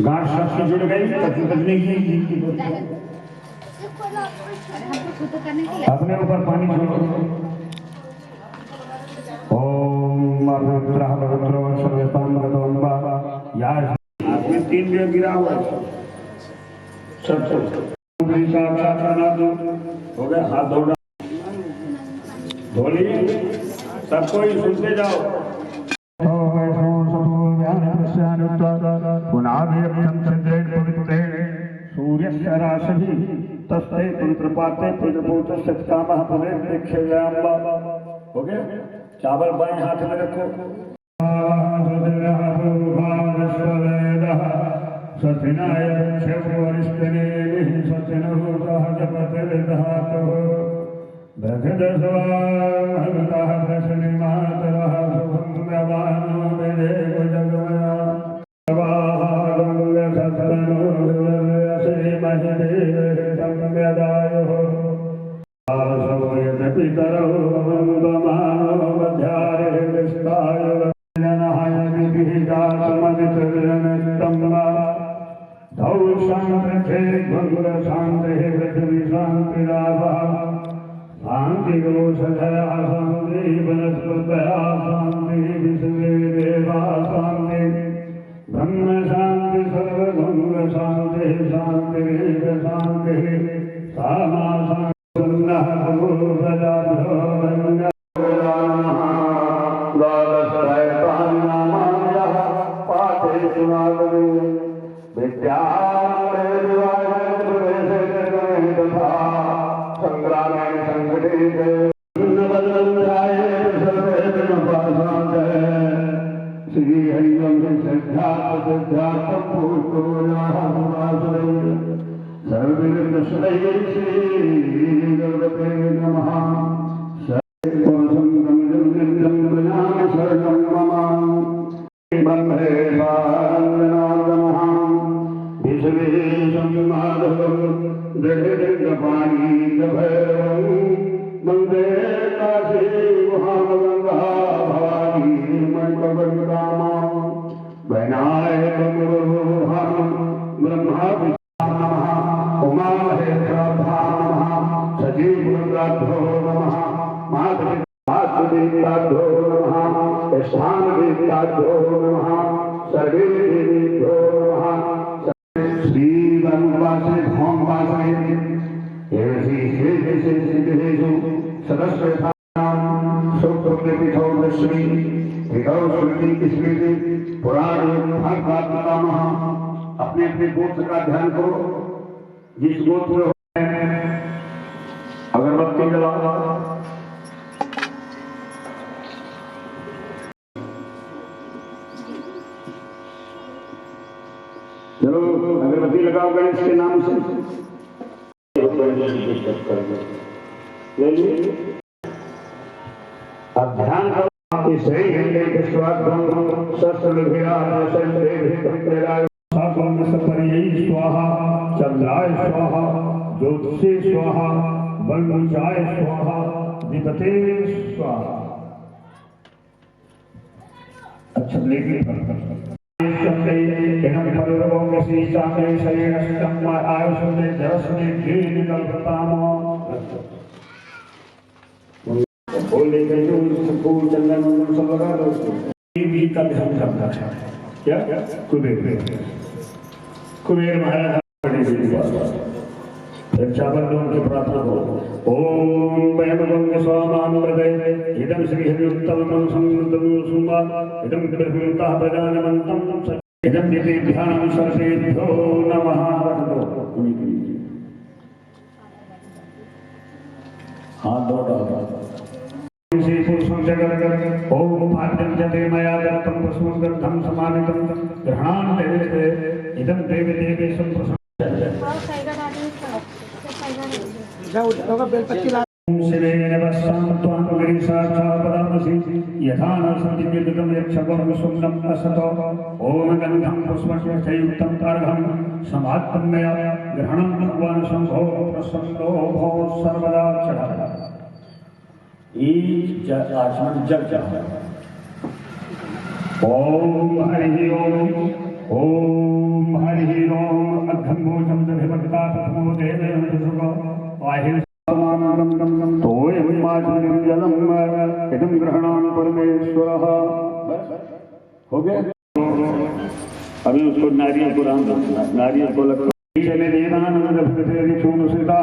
गांठ से जुड़ गई तजने की अपने ऊपर पानी छोड़ो। ओम रुद्रः रुद्रो सर्वस्तां गतोम्बा यार आपने 3 बेर गिरा हुआ है सब हो गया। हाथ धो लिए सब कोई सुनते जाओ। सूर्यस्य राशिः तस्ते पुत्रपाते पुत्रपूतस्य कामः पुनर्प्रेक्षयाम्बा। हो गया। चावल बाएं हाथ में रखो। सतिनाय क्षवरिष्ठने सतिनभूतः जपतिर्धातुः भगदस्वामहृतः दशनिमातरः शुभं विदेव जगमया पितरौ वन्दमानो मध्यारे विस्ताय जनहाय विधिजातमनितरणस्तम् धौ शान्ते भंग शान्ते पृथ्वी शान्तिरावः शान्तिरोषधया शान्ति वनस्पतया शान्ति विश्वे देवा शान्ति ब्रह्म शान्ति सर्वभंग शान्ति शान्तिरेव शान्तिः सामा अपने अपने गोत्र का ध्यान करो। जिस गोत्र में अगरबत्ती जलाओ। चलो अगरबत्ती लगाओ गणेश के नाम से। अब ध्यान करो। श्री हिंदे विश्वात्म शस्त्र स्वाहा चंद्राय स्वाहा ज्योतिषे स्वाहा बलवंचाय स्वाहा विपते स्वाहा। अच्छा लेकिन सब लगा दो का ध्यान करना है। क्या कुबेर महाराज फिर चावल की प्रार्थना करो। ओम वयमगंग स्वामामृते इदं श्री हरियुक्तमं संवृतं सुमा इदं ब्रह्मता प्रजानमन्तं इदं दिव्यानां सर्वेभ्यो नमः। हाथ दो श्री पुरुषं जगत् ओम भाद्यं जते मया दत्तं प्रसूनं गन्धं समानितं ग्रहणान् देवे इदं देवी देवेशं प्रसन्न शिवेन वस्सान्त्वां गिरिशाखापदामसि यथा न सन्दिव्यगतं यक्षगं सुन्दं असतो ओम गन्धं पुष्पयुक्तं तार्घं समात्तं मया ग्रहणं भगवान् शम्भो प्रसन्नो भो सर्वदा चढ़ा। एक आचमन जग ओम हरि ओम इदं ग्रहणान परमेश्वरः। हो गया। अभी उसको नारियल को लगता चले देवानंद भक्ति सुनसिता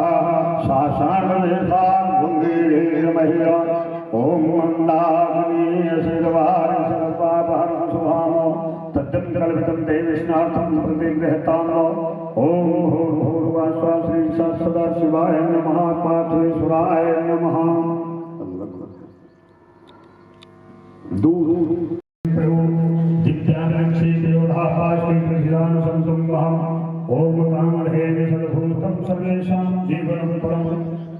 सासारणेता गुंडीर महिला ओम मंदाग्नि शिरवार सर्वपापहर सुभामो तद्दं कल्पितं देवस्नाथं प्रतिगृहतामो ओम भूर्भुवस्सुवः श्री सदा शिवाय नमः पार्थेश्वराय नमः। ओम कामधे सर्वभूतं सर्वेषां जीवनं परम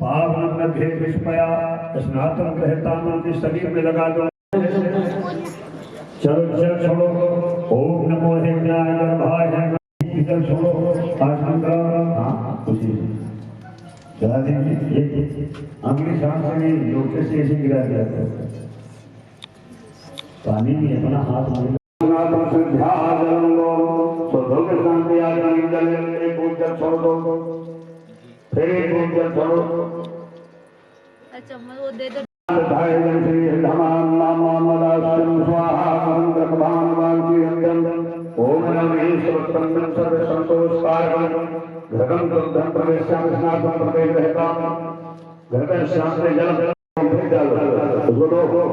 पावनं लभ्ये विस्मया स्नातन ग्रहतामि शरीर में लगा दो। चलो जल छोड़ो ओम नमो हिरण्याय गर्भाय जल छोड़ो आसन का खुशी चला दीजिए। अगली सांस में लोटे से ऐसे गिरा दिया पानी में अपना हाथ में अच्छा वो दे दो।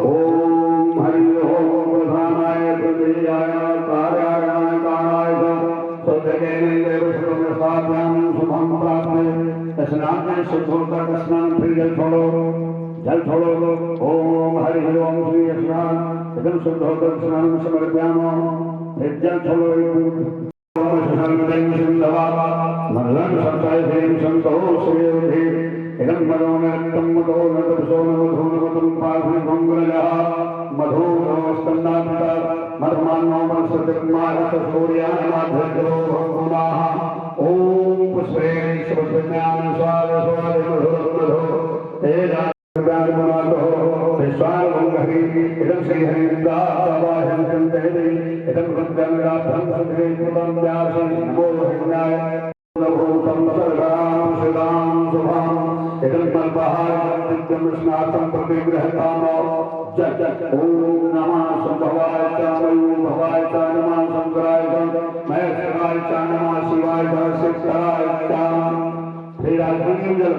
ओम हरि ओम प्रधानाय प्रदेयाय कार्याय काणाय शुभम प्राप्त स्नान शुद्धोदक स्नान फिर जल छोड़ो ओम हरि ओम श्री स्नान इदं शुद्धोदक स्नान समर्पयामो फिर जल छोड़ो मधुरं सत्ताय संतोषे इदं मदोनक्तं मधोनतपसोनमधोनमतं पार्थमङ्गलः मधोनमस्कन्दापिता मधुमानो मनसतिर्मानसूर्यान्माध्यजो भगुणाः ॐ पुष्पेण स्वज्ञान स्वाद स्वाद मधुरमधो तेजाग्रामनाथो विश्वामङ्गहि इदं श्रीहरिदासवाहं चिन्तयति इदं वृद्धङ्गाभं सुधीकृतं व्यासं नमो हिरण्याय भूतं सर्वां सदां शुभां इदं कल्पहारं स्नातं प्रतिगृहतामो जग ओम नमः संभवाय च मयूभवाय च नमः शंकराय च महेश्वराय च नमः शिवाय च शिवराय च फिर अग्नि जल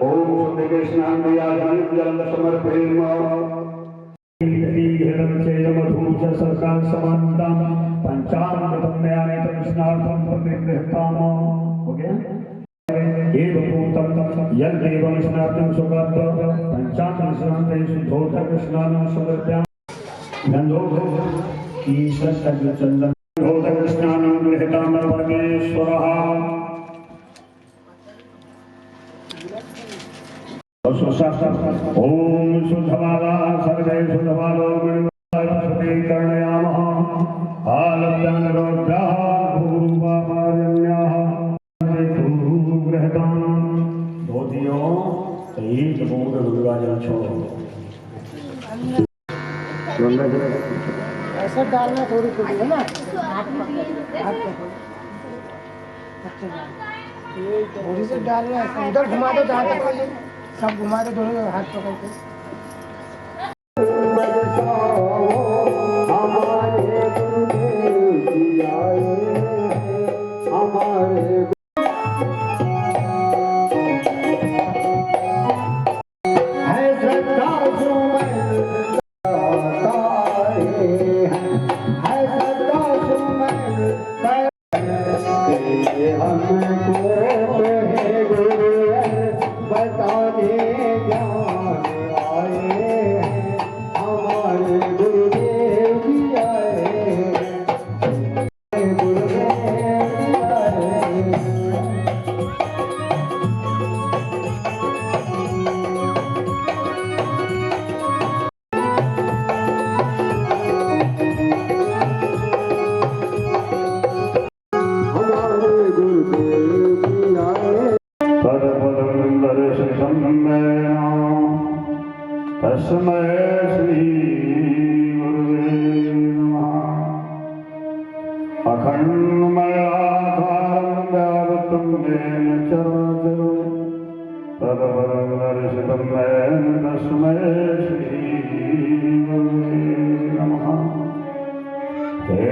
ओम शुद्ध के स्नान दिया अग्नि जल समर्पयामो मधुच सरकार समानताम पंचामृतं नयानेतं स्नातं प्रतिगृहतामो। हो गया यल देवं स्नातं सुगत पंचामृतं स्नातं शुद्धोदक स्नानं समर्पयामि गंधो ईश्वर चंदन शुद्धोदक स्नानं गृहीतामः परमेश्वरः। ओम शुद्धवादा सर्वे शुद्धवादो गणपति कर्णयामः आलभ्यानरोग्राः भूर्वामारण्याः धोतियों एक बूंद गंगा जल छोड़ो। ऐसा डालना थोड़ी थोड़ी है ना थोड़ी सी डालना उधर घुमा दो जहाँ तक सब घुमा दो दोनों हाथ पकड़ के। तस्मै श्री गुरुवे नमः। अखंडमयाकारं व्याप्तं येन चराचरं तदवरं दर्शितं मे तस्मै श्रीगुरुवे नमः। हे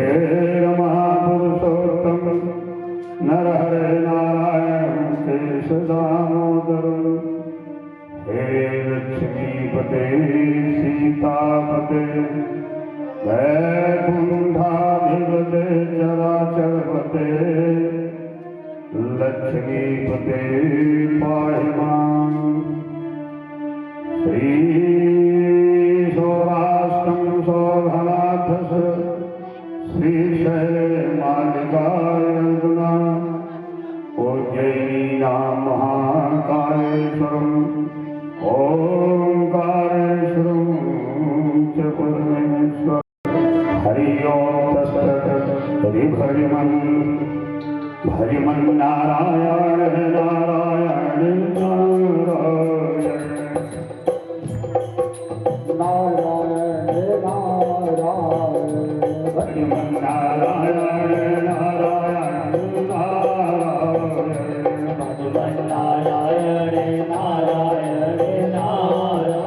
रमापुरुषोत्तम नरहरे नारायण केशदामोदर हे लक्ष्मीपते सीतापते वैकुण्ठाधिपते चराचरपते लक्ष्मीपते पाहि माम्। श्रीसौराष्ट्रं सौभनाथस श्रीशैलमालिकार्जुना उज्जयिनीनां महाकालेश्वरम् ओंकारेश्वरं च परमेश्वर। हरि ओम तत्सत्। भजमन नारायण नारायण नारायण नारायण भजमन नारायण नारायण नारायण भजमन नारायण नारायण नारायण नारायण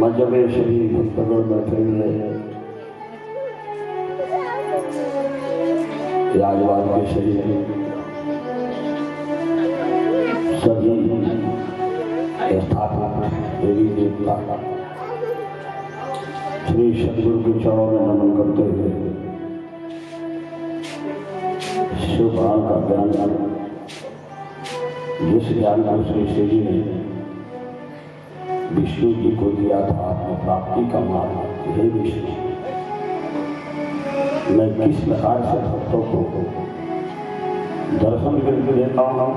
मध्य में श्री भक्तगण बैठे हुए राजवाद के शरीर सभी स्थापना देवी देवता श्री सदगुरु के चरणों में नमन करते हुए शिव पुराण का ज्ञान जिस ज्ञान को श्री श्री ने विष्णु जी को दिया था आत्म प्राप्ति का मार्ग, हे विष्णु मैं किस प्रकार से भक्तों को दर्शन करके देता हूँ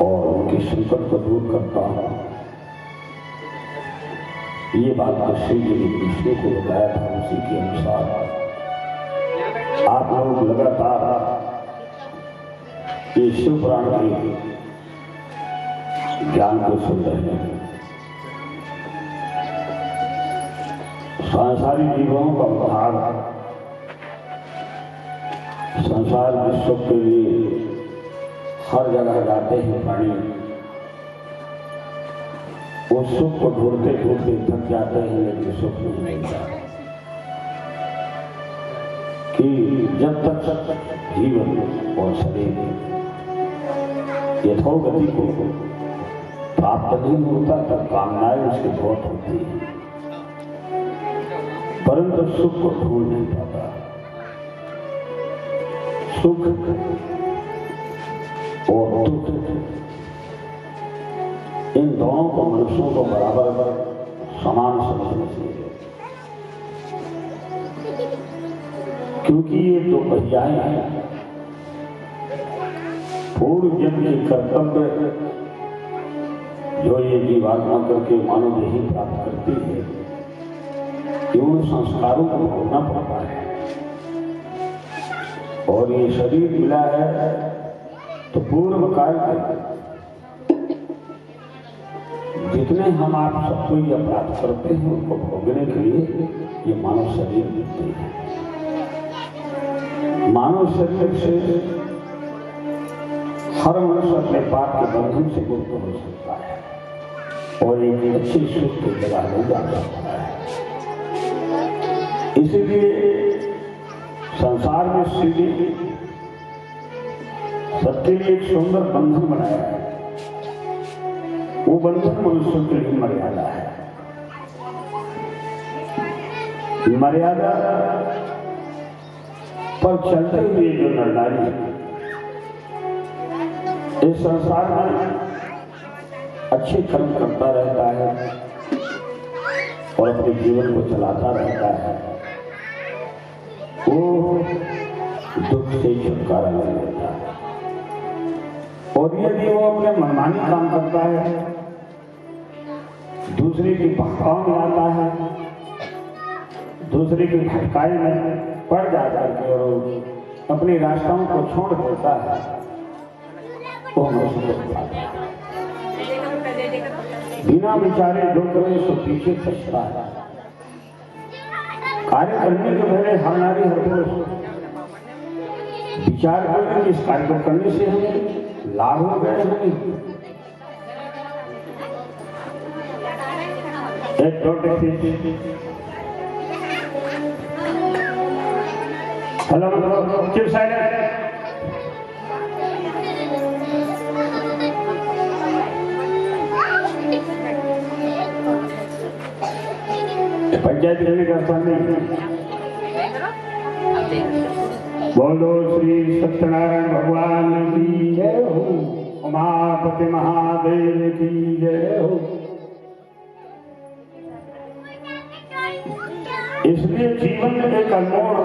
और उनके संकट को दूर करता हूँ, ये बात तो श्री जी ने विष्णु को बताया था। उसी के अनुसार आप लोग लगातार ये शिव पुराण की ज्ञान को सुन रहे हैं। सांसारी जीवों का उद्धार संसार विश्व के लिए हर जगह जाते हैं प्राणी, उस सुख को ढूंढते ढूंढते थक जाते हैं, लेकिन सुख नहीं मिलता। कि जब तक जीवन और शरीर यथोगति को प्राप्त नहीं होता तब कामनाएं उसकी बहुत होती है, परंतु सुख को ढूंढ नहीं पाता। सुख और दुख इन दोनों को मनुष्यों को बराबर समान समझना चाहिए, क्योंकि ये दो पर्याय हैं। पूर्व जन्म के कर्तव्य जो ये जीवात्मा करके मानव देही प्राप्त करती है, उन संस्कारों को भोगना पड़ता है। और ये शरीर मिला है तो पूर्व काल जितने हम आप सबको ये प्राप्त करते हैं उनको भोगने के लिए ये मानव शरीर मिलते हैं। मानव शरीर से हर मनुष्य अपने पाप के बंधन से मुक्त हो सकता है और एक अच्छी सुख की जगह ले जा सकता है। इसीलिए संसार में श्री सबके लिए एक सुंदर बंधन बनाया है। वो बंधन मनुष्यों के लिए मर्यादा है। मर्यादा पर चलते हुए जो नरनारी है इस संसार में अच्छे कर्म करता रहता है और अपने जीवन को चलाता रहता है, वो दुख से छुटकारा ले लेता है। और यदि वो अपने मनमानी काम करता है, दूसरे की बहकाव में आता है, दूसरे की भटकाई में पड़ जाता है और अपने रास्ताओं को छोड़ देता है, वो मनुष्य बिना विचारे जो करे सो पीछे पछता है। कार्य करने के पहले हर नारी हर पुरुष विचार करने कि इस कार्य को करने से हमें लाभ हो गए नहीं। एक हेलो किस साइड है? पंचायत करने का स्थान नहीं। बोलो श्री सत्यनारायण भगवान की जय हो, उमापति महादेव की जय हो। इसलिए जीवन में एक अनमोल,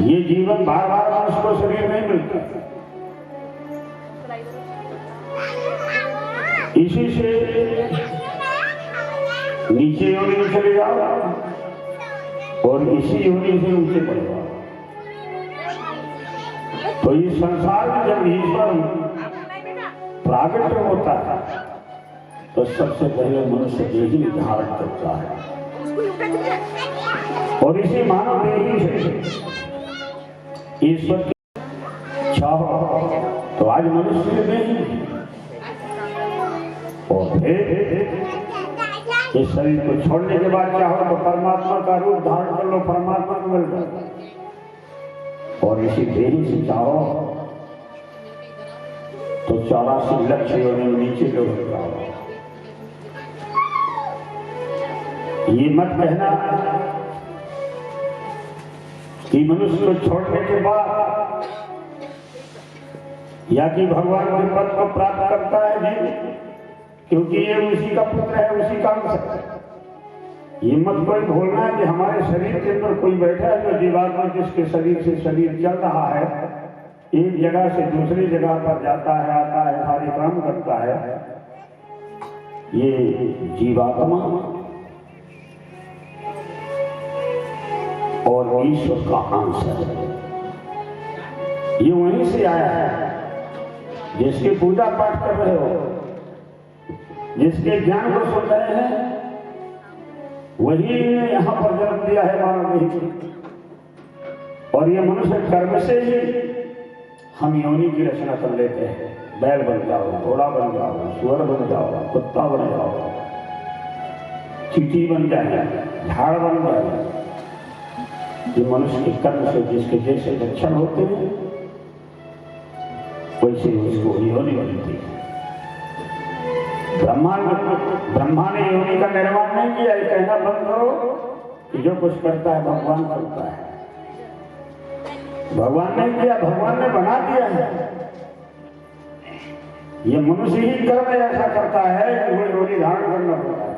ये जीवन बार बार मनुष्य को शरीर नहीं मिलता, इसी से नीचे योनि में चले जाओ और इसी योनि से ऊंचे बढ़ जाओ। तो इस संसार में जब ईश्वर प्राकट्य होता है तो सबसे पहले मनुष्य देही धारण करता है और इसी मानव देही से ईश्वर की इच्छा हो तो आज मनुष्य नहीं, और फिर इस शरीर को छोड़ने के बाद क्या हो तो परमात्मा का रूप धारण कर लो, परमात्मा को मिल जाओ। और इसी देही से चाहो तो 84 लक्ष्य योनि नीचे लो जाओ। ये मत कहना कि मनुष्य को छोड़ने के बाद या कि भगवान के पद को प्राप्त करता है जी, क्योंकि ये उसी का पुत्र है, उसी का अंश है। ये मत कोई भूलना है कि हमारे शरीर के अंदर कोई बैठा है जो जीवात्मा जिसके शरीर से शरीर चल रहा है, एक जगह से दूसरी जगह पर जाता है, आता है, सारे काम करता है। ये जीवात्मा और ईश्वर का अंश है। ये वहीं से आया है। जिसकी पूजा पाठ कर रहे हो जिसके ज्ञान को सुन रहे हैं वही यहाँ पर जन्म दिया है मानव देह। और ये मनुष्य कर्म से ही हम योनि की रचना कर लेते हैं। बैल बन जाओ, घोड़ा बन जाओ, सुअर बन जाओ, कुत्ता बन जाओ, चींटी बन जाए, झाड़ बन जाए। ये मनुष्य के कर्म से जिसके जैसे लक्षण होते हैं वैसे उसको योनि बनती है। ब्रह्मा ने योनि का निर्माण नहीं किया। ये कहना बंद करो कि जो कुछ करता है भगवान करता है। भगवान ने किया, भगवान ने बना दिया है। ये मनुष्य ही कर्म ऐसा करता है कि वो योनि धारण करना पड़ता है।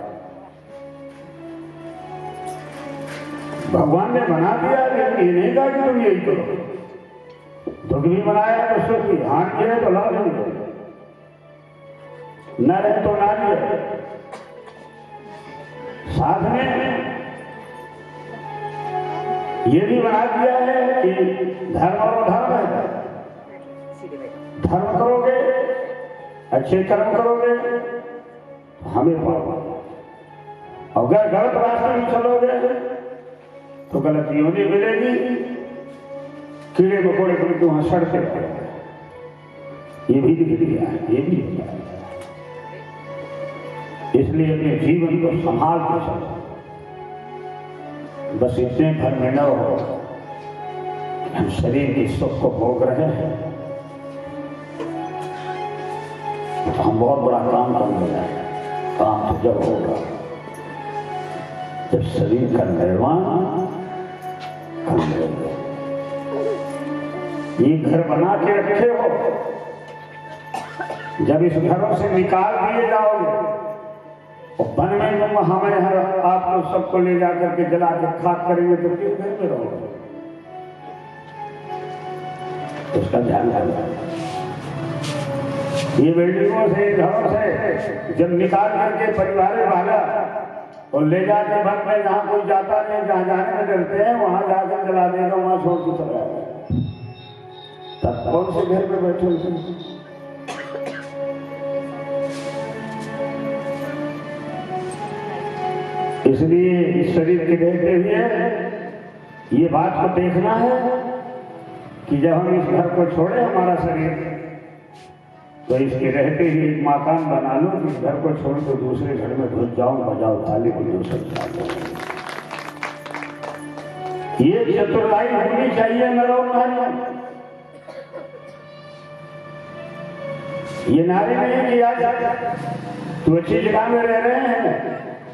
भगवान ने बना दिया लेकिन ये नहीं कहा कि तुम यही करो। दुख भी बनाया तो सुख भी, हाथ गिरे तो लाभ भी, न रहे तो ना रहे। साथ में ये भी बना दिया है कि धर्म और धर्म है। धर्म करोगे, अच्छे कर्म करोगे तो हमें पाओगे। अगर गलत रास्ते में चलोगे तो गलत योनि मिलेगी। कीड़े मकोड़े पर वहां सड़ते रहेंगे। ये भी लिख दिया है, ये भी लिख दिया है। इसलिए अपने जीवन को संभाल के चलो। बस इतने भर में न हो हम शरीर के सुख को भोग रहे हैं तो हम बहुत बड़ा काम करने लगे। काम तो जब होगा जब शरीर का निर्माण कर लेंगे। ये घर बना के रखे हो, जब इस घरों से निकाल दिए जाओगे और वन में तुम हमें आपको सबको ले जाकर के जला के खाक करेंगे तो किस घर में रहोगे? उसका ध्यान रखना। ये बिल्डिंगों से, घरों से जब निकाल करके परिवार वाला और ले जाके वन में जहाँ कोई जाता नहीं, जहाँ जाने में डरते हैं वहां जाकर जला देगा, वहां छोड़ के चला जाएगा। तब कौन से घर में बैठे होते? इसलिए इस शरीर के रहते हुए ये बात को देखना है कि जब हम इस घर को छोड़े हमारा शरीर तो इसके रहते ही एक मकान बना लो। इस घर को छोड़ के दूसरे घर में घुस जाओ, बजाओ ताली बजाओ, सब ये चतुराई होनी चाहिए नरों नारियों। ये नारी नहीं किया तो अच्छी जगह में रह रहे हैं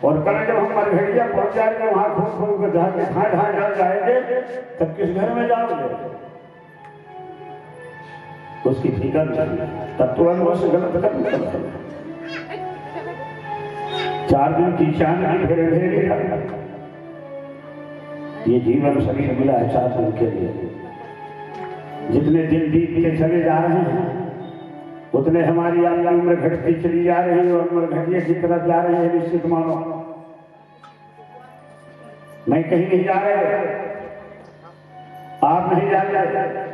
और कल जब हम मरघड़िया पहुंच जाएंगे वहां खूब खूब जाके ढां ढां डर जाएंगे तब किस घर में जाओगे? उसकी फिक्र नहीं, तब तुरंत से गलत कदम करते। 4 दिन की चांद फिर अंधेरे। ये जीवन शरीर मिला है 4 दिन के लिए। जितने दिन बीतते चले जा रहे हैं उतने हमारी आपकी उम्र घटती चली जा रही है और उम्र घटिया की तरफ जा रहे हैं। निश्चित मानो मैं कहीं नहीं जा रहे, आप नहीं जा रहे।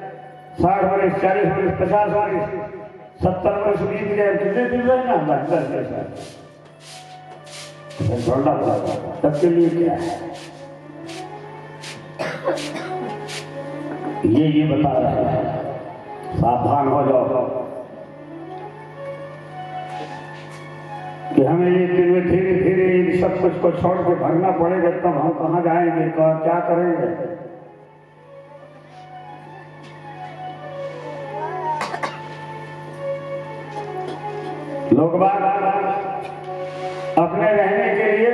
60 वर्ष, 40 वर्ष, 50 वर्ष, 70 वर्ष बीत गए, कितने दिन रहना? 10 छोड़ना पड़ा। तब के लिए क्या है ये बता रहे हैं। सावधान हो जाओ कि हमें ये धीरे धीरे सब कुछ को छोड़ के भरना पड़ेगा। तब हम कहाँ जाएंगे, क्या करेंगे? लोग बाग अपने रहने के लिए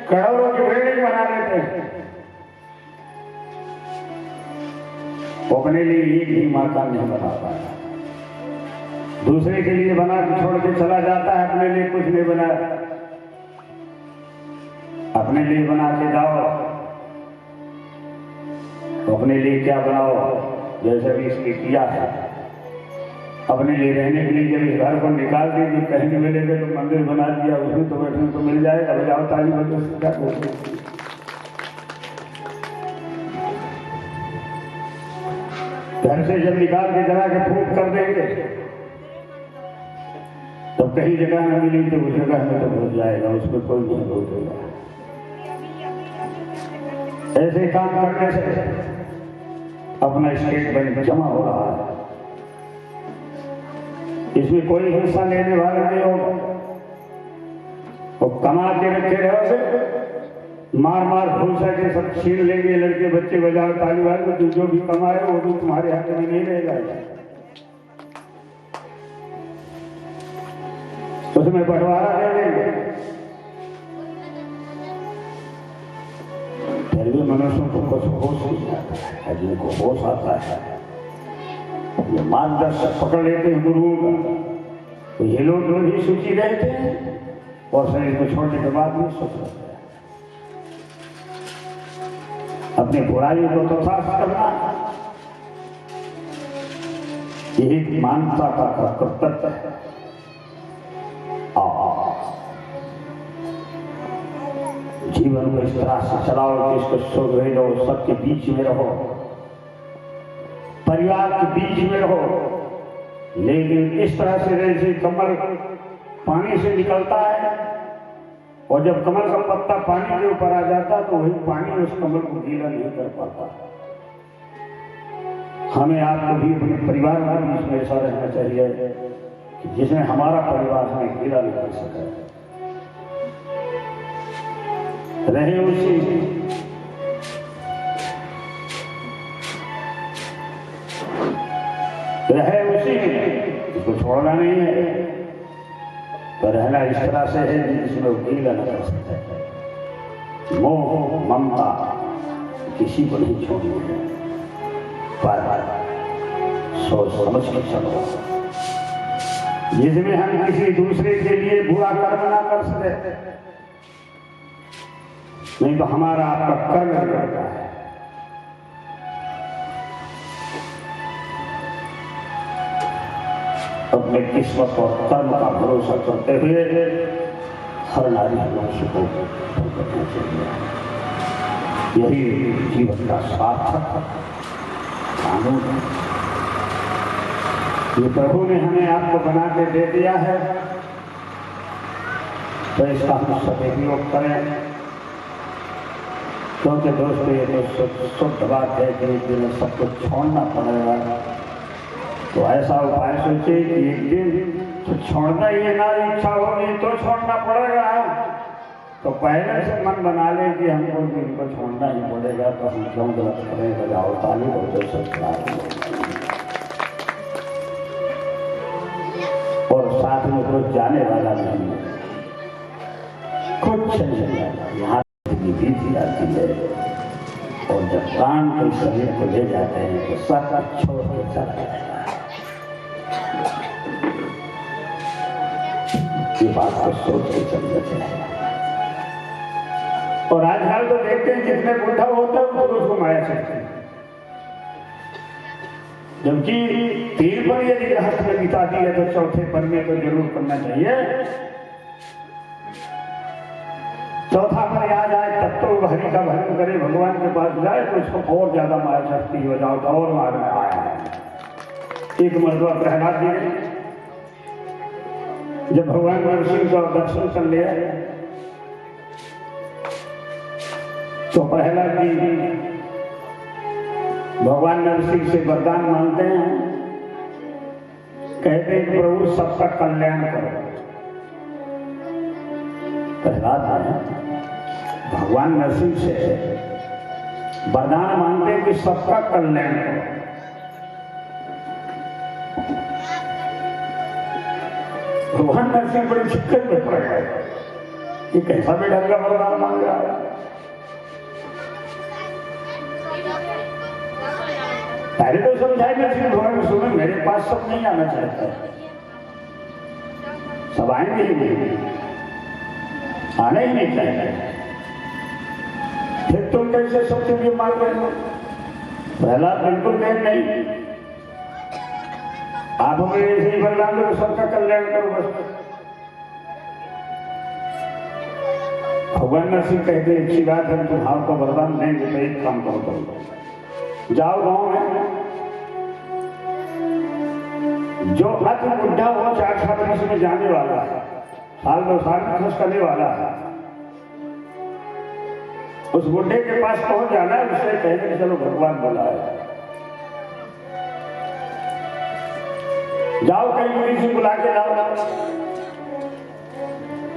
करोड़ों की बिल्डिंग बना लेते हैं, वो अपने लिए एक भी मकान नहीं बना पाया। दूसरे के लिए बना के छोड़ के चला जाता है, अपने लिए कुछ नहीं बनाया। अपने लिए बना के जाओ तो अपने लिए क्या बनाओ? जैसे भी इसने किया है अपने लिए रहने के लिए। जब इस घर को निकाल दी तो कहीं नहीं मिलेगा तो मंदिर बना दिया, उसमें तो बैठने तो मिल जाएगा। बजाओ ताली बजाओ, क्या बोलते हैं? घर से जब निकाल के जला के फूंक कर देंगे तो और कहीं जगह न मिली तो उस जगह में तो घुस जाएगा, उसमें कोई नहीं रोकेगा। ऐसे काम करने से अपना स्टेट बैंक जमा हो रहा है, इसमें कोई हिस्सा लेने वाला नहीं होगा। और कमा के रखे रहोगे, मार मार भूसा के सब छीन लेंगे, लड़के बच्चे बजाओ ताली वाले, तो जो भी कमाए वो भी तुम्हारे हाथ में नहीं रहेगा, उसमें बंटवारा ले लेंगे। फिर भी मनुष्यों को कुछ होश नहीं आता है, जिनको होश आता है ये मार्गदर्शक पकड़ लेते हैं गुरुओं का, तो ये लोग ही सूची रहते हैं और शरीर को छोड़ने के बाद भी सोच सकते हैं। अपनी बुराई को तो साफ करना यही मानवता का कर्तव्य है। जीवन को इस तरह से चलाओ कि इसको सुख रहो, सबके बीच में रहो, परिवार के बीच में रहो, लेकिन इस तरह से जैसे कमल पानी से निकलता है और जब कमल का पत्ता पानी के ऊपर आ जाता तो वही पानी उस कमल को गीला नहीं कर पाता। हमें आपको भी अपने परिवार में इसमें ऐसा रहना चाहिए कि जिसमें हमारा परिवार हमें गीला नहीं कर सके, रहे उसी में, इसको छोड़ना नहीं है, तो रहना इस तरह से है जिसमें वो गीला न कर सकते। मोह ममता किसी को नहीं छोड़नी है, पर सोच समझ के चलो, जिसमें हम किसी दूसरे के लिए बुरा कर्म ना कर सके, नहीं तो हमारा आपका कर्म बिगड़ता है। अपने किस्मत और कर्म का भरोसा करते हुए हर नारी मनुष्य को करना चाहिए, यही जीवन का सार्थक कानून है। ये प्रभु ने हमें आपको बना के दे दिया है, तो इसका हम सदुपयोग करें, क्योंकि दोस्तों ये तो शुद्ध बात है कि एक दिन सब कुछ छोड़ना पड़ेगा। तो ऐसा उपाय सोचे कि एक दिन तो छोड़ना ही ना, इच्छा होगी तो छोड़ना पड़ेगा, तो पहले से मन बना ले कि हमको इनको छोड़ना ही पड़ेगा, तो हम क्यों गलत करें, बजाओ ताली बजाओ सत्कार, और साथ में कोई जाने वाला नहीं है, कुछ नहीं जाता, यहाँ बीती आती है, और जब प्राण को शरीर को ले जाते हैं तो सब छोड़ के चला जाएगा। ये बात को सोच के चलना चाहिए। और आजकल तो देखते हैं जितने बुढ़ा होता है उसको माया सकते हैं, जबकि 3 पर यदि गृहस्थ में बिताती है तो 4थे पर में तो जरूर करना चाहिए। 4था पर आ जाए तब तो हरि का भजन करे, भगवान के पास जाए तो उसको और ज्यादा माया शक्ति हो जाओ, तो और मार में आया है। एक मर्दवा प्रहलाद जी ने जब भगवान नरसिंह का दर्शन कर लिया तो प्रहलाद जी भगवान नरसिंह से वरदान मांगते हैं, कहते हैं कि प्रभु सबका कल्याण करो। प्रहलाद भगवान नरसिंह से वरदान मांगते हैं कि सबका कल्याण करो। भगवान नरसिंह बड़ी दिक्कत में पड़ गए, ये कैसा बेटा का वरदान मांग रहा है। पहले तो समझाए नरसिंह भगवान को, सुनो मेरे पास सब नहीं आना चाहता, सब आएंगे ही नहीं, आने ही नहीं चाहते, फिर तुम कैसे सबके लिए मांग रहे हो। प्रहलाद बिल्कुल कहे नहीं, आप हमें ऐसे ही वरदान दो, सबका कल्याण करो बस। भगवान नरसिंह कहते हैं अच्छी बात है, तुम आपको वरदान देंगे तो एक काम करो, जाओ गांव में जो अति बुढ़ा हो 4 वर्ष में जाने वाला है, साल 2 साल में खर्च करने वाला है, उस बुढ़े के पास पहुंच जाना है, उससे कहने चलो भगवान बुलाए, जाओ कहीं मुनि से बुला के लाओ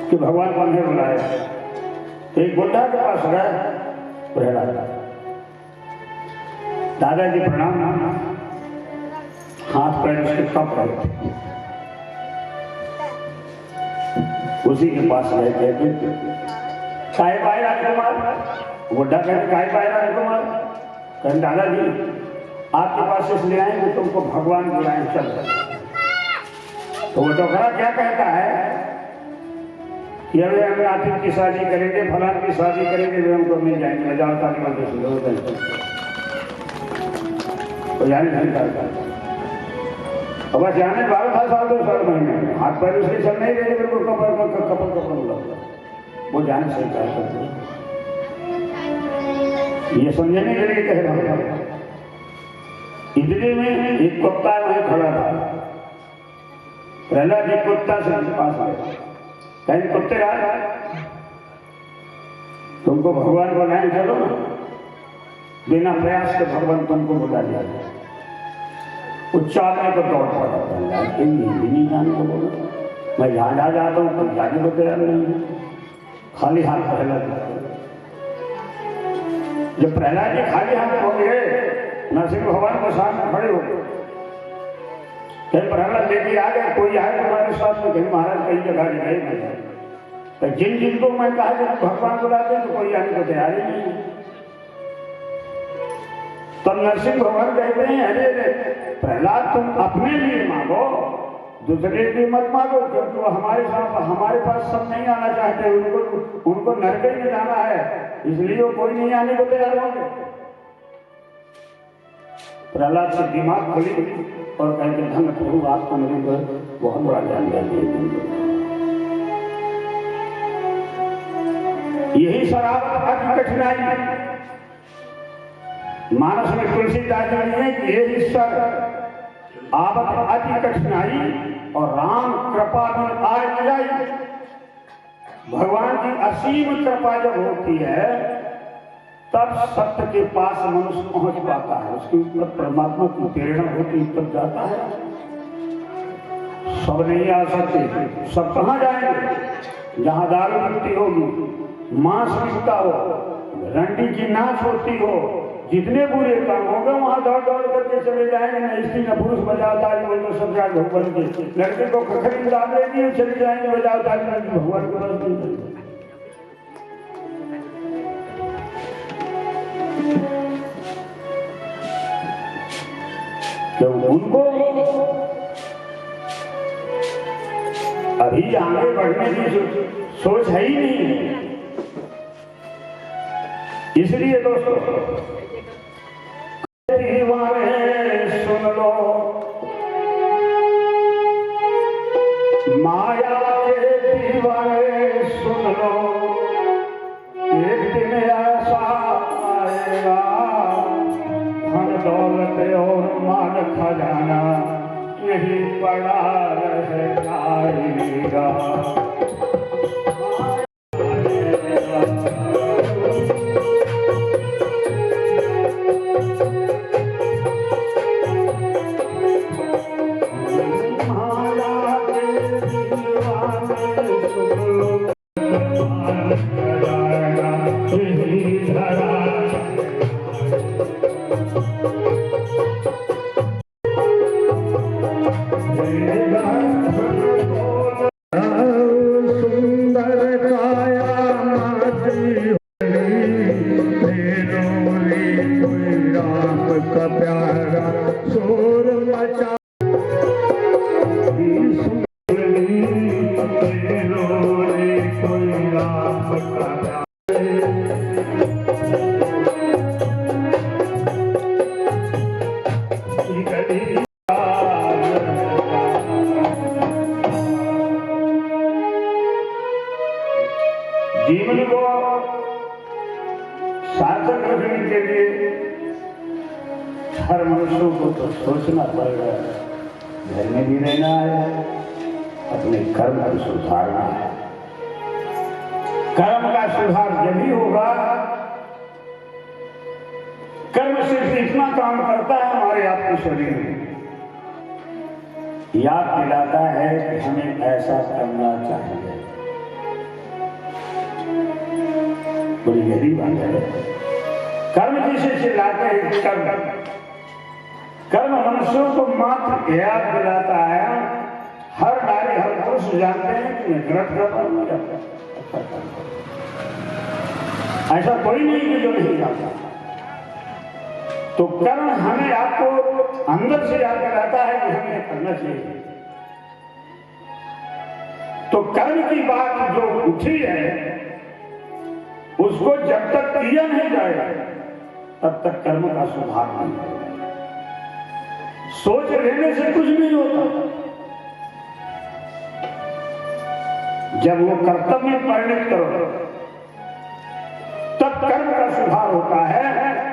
कि भगवान बंधे बुलाए। एक बुढ़ा के पास गए प्रहलाद, दादाजी प्रणाम, हाथ पैर उसके कप रहे थे, उसी के पास गए, कहते काय पाए राजकुमार। बुढ़ा कहते काय पाए राजकुमार। कहते दादाजी आपके पास इसलिए आए कि तुमको भगवान बुलाए, चल। तो वो डोकरा क्या कहता है कि अभी हम आतिफ की शादी करेंगे, फलान की शादी करेंगे, वे हमको मिल जाएंगे, मैं जानता नहीं बनते सुनो तो जाने नहीं करता। अब बस जाने 12 साल 2 साल महीने हाथ पैर उसके चल नहीं रहे, मेरे को कपल बोला वो जाने सही करते, ये समझने के लिए कह रहा हूं। इतने में एक कुत्ता वहीं खड़ा था, प्रहलाद जी कुत्ता से पास आए, कहीं कुत्ते रहा तुमको भगवान बनाए, चलो बिना प्रयास के भगवान तुमको बुला दिया। उच्चारने को दौड़ पड़ा, हिंदी नहीं जाने को बोला, मैं यहाँ आ जाता हूँ तब जाने को तैयार नहीं, खाली हाथ प्रहलाद। जब प्रहलाद जी खाली हाथ हो गए, नरसिंह भगवान को सामने खड़े हो गए, कहीं प्रहलाद लेके आ गए, कोई आए तुम्हारे साथ में, कहीं महाराज कई जगह गए नहीं, तो जिन जिनको मैं कहा जब भगवान बुलाते तो कोई आने को तैयार ही नहीं। तब नरसिंह भगवान कहते हैं अरे प्रहलाद तुम अपने लिए मांगो, दूसरे के लिए मत मांगो, क्योंकि वो हमारे पास सब नहीं आना चाहते, उनको नरक में जाना है, इसलिए वो कोई नहीं आने को तैयार होंगे। प्रहलाद से दिमाग खुली और कहते धन प्रभु आपको मेरे को बहुत बड़ा ज्ञान दिया। यही शराब अति कठिनाई मानस में तुलसीदास जी ने कि यही सर आवत अति कठिनाई और राम कृपा में आए न जाई। भगवान की असीम कृपा जब होती है तब सत्य के पास मनुष्य पहुंच पाता है, उसके ऊपर परमात्मा की प्रेरणा होती तब जाता है। सब नहीं आ सकते, सब कहाँ जाएंगे? जहां दारू बिकती होगी, मांस बिकता हो, रंडी की नाच होती हो, जितने बुरे काम होंगे वहां दौड़ दौड़ करके चले जाएंगे, न स्त्री न पुरुष बजाओ ताली बोल तो सब जाग भगवान के, लड़के को खखरी डाल देंगे चले जाएंगे बजाओ ताली भगवान के पास। तो उनको अभी आगे बढ़ने की सोच है ही नहीं। इसलिए दोस्तों दीवाने सुन लो, माया के दीवाने सुन लो, एक दिन ऐसा आएगा धन दौलत और माल खजाना यही पड़ा रह जाएगा। जीवन को सार्थक रखने के लिए हर मनुष्य को तो सोचना पड़ेगा घर में भी रहना है, अपने कर्म को सुधारना है। कर्म का सुधार जब ही होगा, कर्म सिर्फ इतना काम करता है हमारे आपके शरीर में, याद दिलाता है कि हमें ऐसा करना चाहिए। बड़ी गहरी बात है। कर्म जिसे चिल्लाते हैं, कर्म मनुष्यों को मात्र याद दिलाता है। हर नारी हर पुरुष जानते हैं कि मैं गलत करता, ऐसा कोई नहीं कि जो नहीं जानता। तो कर्म हमें आपको अंदर से याद दिलाता है कि हमें करना चाहिए। तो कर्म की बात जो उठी है, उसको जब तक किया नहीं जाएगा तब तक कर्म का सुधार नहीं होगा। सोच लेने से कुछ नहीं होता। जब वो कर्तव्य में परिणत करो तब कर्म का सुधार होता है।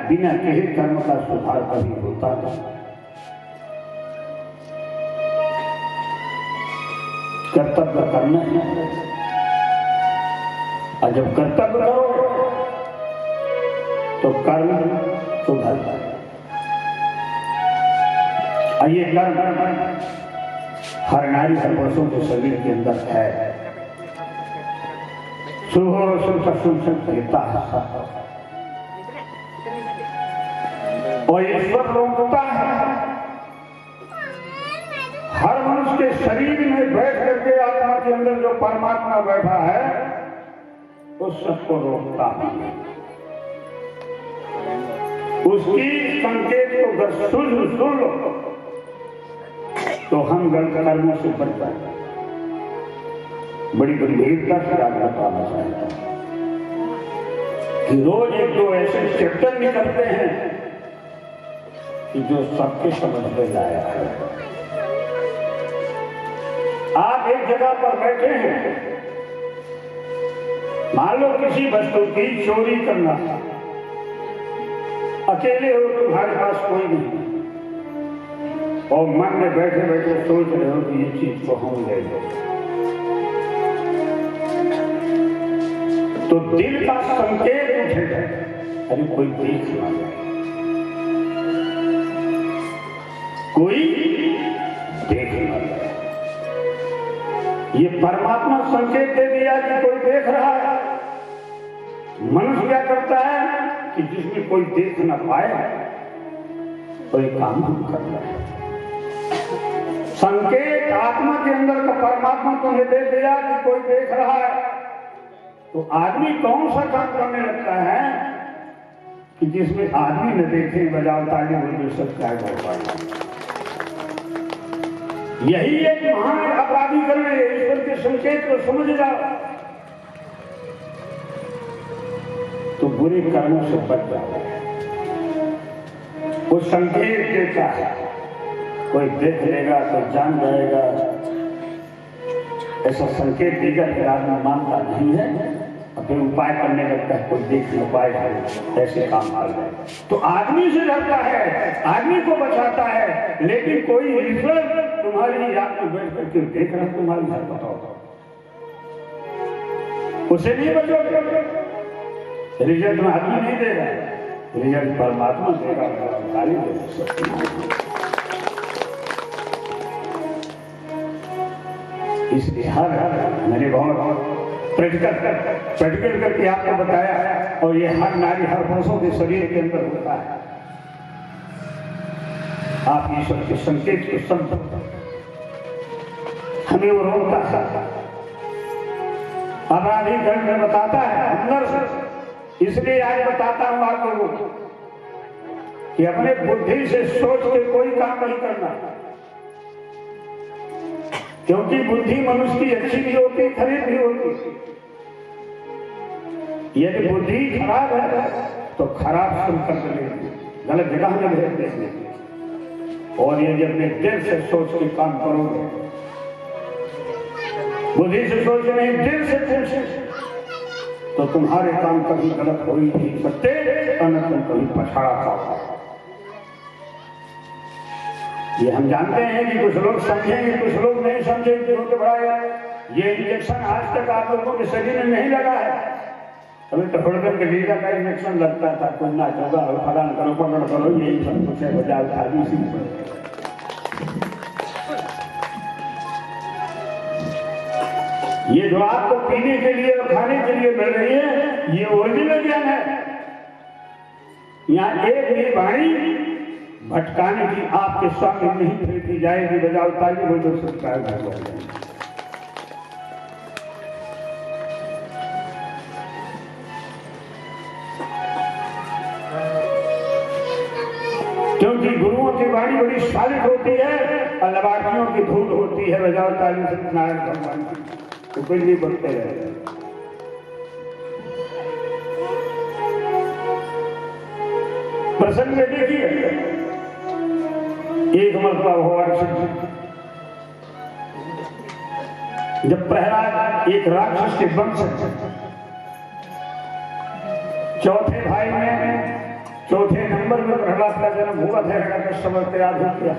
बिना कहे कर्म का सुधार कभी होता नहीं। कर्तव्य करना है, और जब कर्तव्य करो तो कर्म सुधरता है। और ये कर्म हर नारी हर पुरुषों के शरीर के अंदर है। शुभ और शुभ देता है और ईश्वर रोकता है। हर मनुष्य के शरीर में बैठ करके आत्मा के अंदर जो परमात्मा बैठा है उस सबको रोकता है। उसकी संकेत को अगर सुन लो तो हम गलत कर्मों से बच जाएंगे। बड़ी गंभीरता से आप बताना चाहता हूं कि रोज एक दो ऐसे चैप्टर निकलते हैं कि जो सबके समझ में लाया है। आप एक जगह पर बैठे हैं, मान लो किसी वस्तु की चोरी करना, अकेले हो, तुम्हारे पास कोई नहीं, और मन में बैठे बैठे सोच रहे हो कि ये चीज को हम ले लें, तो दिल का संकेत उठेगा, अरे कोई देख ना जाए, कोई देख ना जाए। ये परमात्मा संकेत दे दिया कि कोई देख रहा है। मनुष्य क्या करता है कि जिसमें कोई देख ना पाए कोई काम हम कर रहे हैं। संकेत आत्मा के अंदर का परमात्मा तुम्हें दे दिया कि कोई देख रहा है, तो आदमी कौन सा काम करने लगता है कि जिसमें आदमी न देखे, बजाओ ताली बोल सकता है। यही एक महान अपराधीकरण है। ईश्वर के संकेत को समझ जाओ तो बुरे कर्मों से बच जाओ। वो संकेत देता है, कोई देख लेगा तो जान जाएगा, ऐसा संकेत देगा कि आदमी मानता नहीं है, फिर उपाय करने लगता है, कोई देख न पाएगा, ऐसे काम आ जाएगा। तो आदमी से डरता है, आदमी को बचाता है, लेकिन कोई ईश्वर तुम्हारी याद में बैठ करके देख रहा तुम्हारी हरकत होगा, उसे नहीं बचोगे। रिजल्ट में आदमी नहीं देगा, रिजल्ट परमात्मा देगा। गाली दे इसलिए हर मैंने बहुत प्रैक्टिकल करके आपको बताया, और ये हर नारी हर पुरुषों के शरीर के अंदर होता है। आप ईश्वर के संकेत को समझो, हमें वो रोकता है। अपराधी धर्म में बताता है अंदर से। इसलिए आज बताता हूं आप लोगों को कि अपने बुद्धि से सोच के कोई काम नहीं करना, क्योंकि बुद्धि मनुष्य की अच्छी भी होती, खराब भी होती। यदि बुद्धि खराब है तो खराब संकल्प लेंगे, गलत जगह में भेज देंगे। और ये जब अपने दिल से सोच के काम करोगे, बुद्धि से सोच नहीं दिल से पूछे, तो तुम्हारे काम कभी गलत हो ही नहीं सकते, और न तुम कभी पछाड़ा पाओगे। ये हम जानते हैं कि कुछ लोग समझेंगे, कुछ लोग नहीं समझेंगे, क्योंकि बड़ा ये इंजेक्शन आज तक आप लोगों के शरीर में नहीं लगा है। अभी तो हृदय के लीडर का इंजेक्शन लगता था, कुन्ना चौगा और फलान करो पकड़ करो, यही सब कुछ है। बजाव खाली सी ये जो आपको पीने के लिए और खाने के लिए मिल रही है, ये ओरिजिनल ज्ञान है। यहाँ एक भी वाणी भटकाने की आपके स्वामी नहीं फेंकी जाएगी। बजाओ ताली, वो जो सत्कार है। क्योंकि गुरुओं की वाणी बड़ी शालिक होती है और लबार्थियों की धूल होती है। बजाओ ताली सत्यनारायण भगवान की, तो कुछ भी बोलते रहे। प्रसंग में देखिए, एक मरतबा भगवान जब प्रहलाद एक राक्षस के वंश चौथे भाई में चौथे नंबर में प्रहलाद का जन्म हुआ था। हिरण्यकश्यप त्याग हो गया,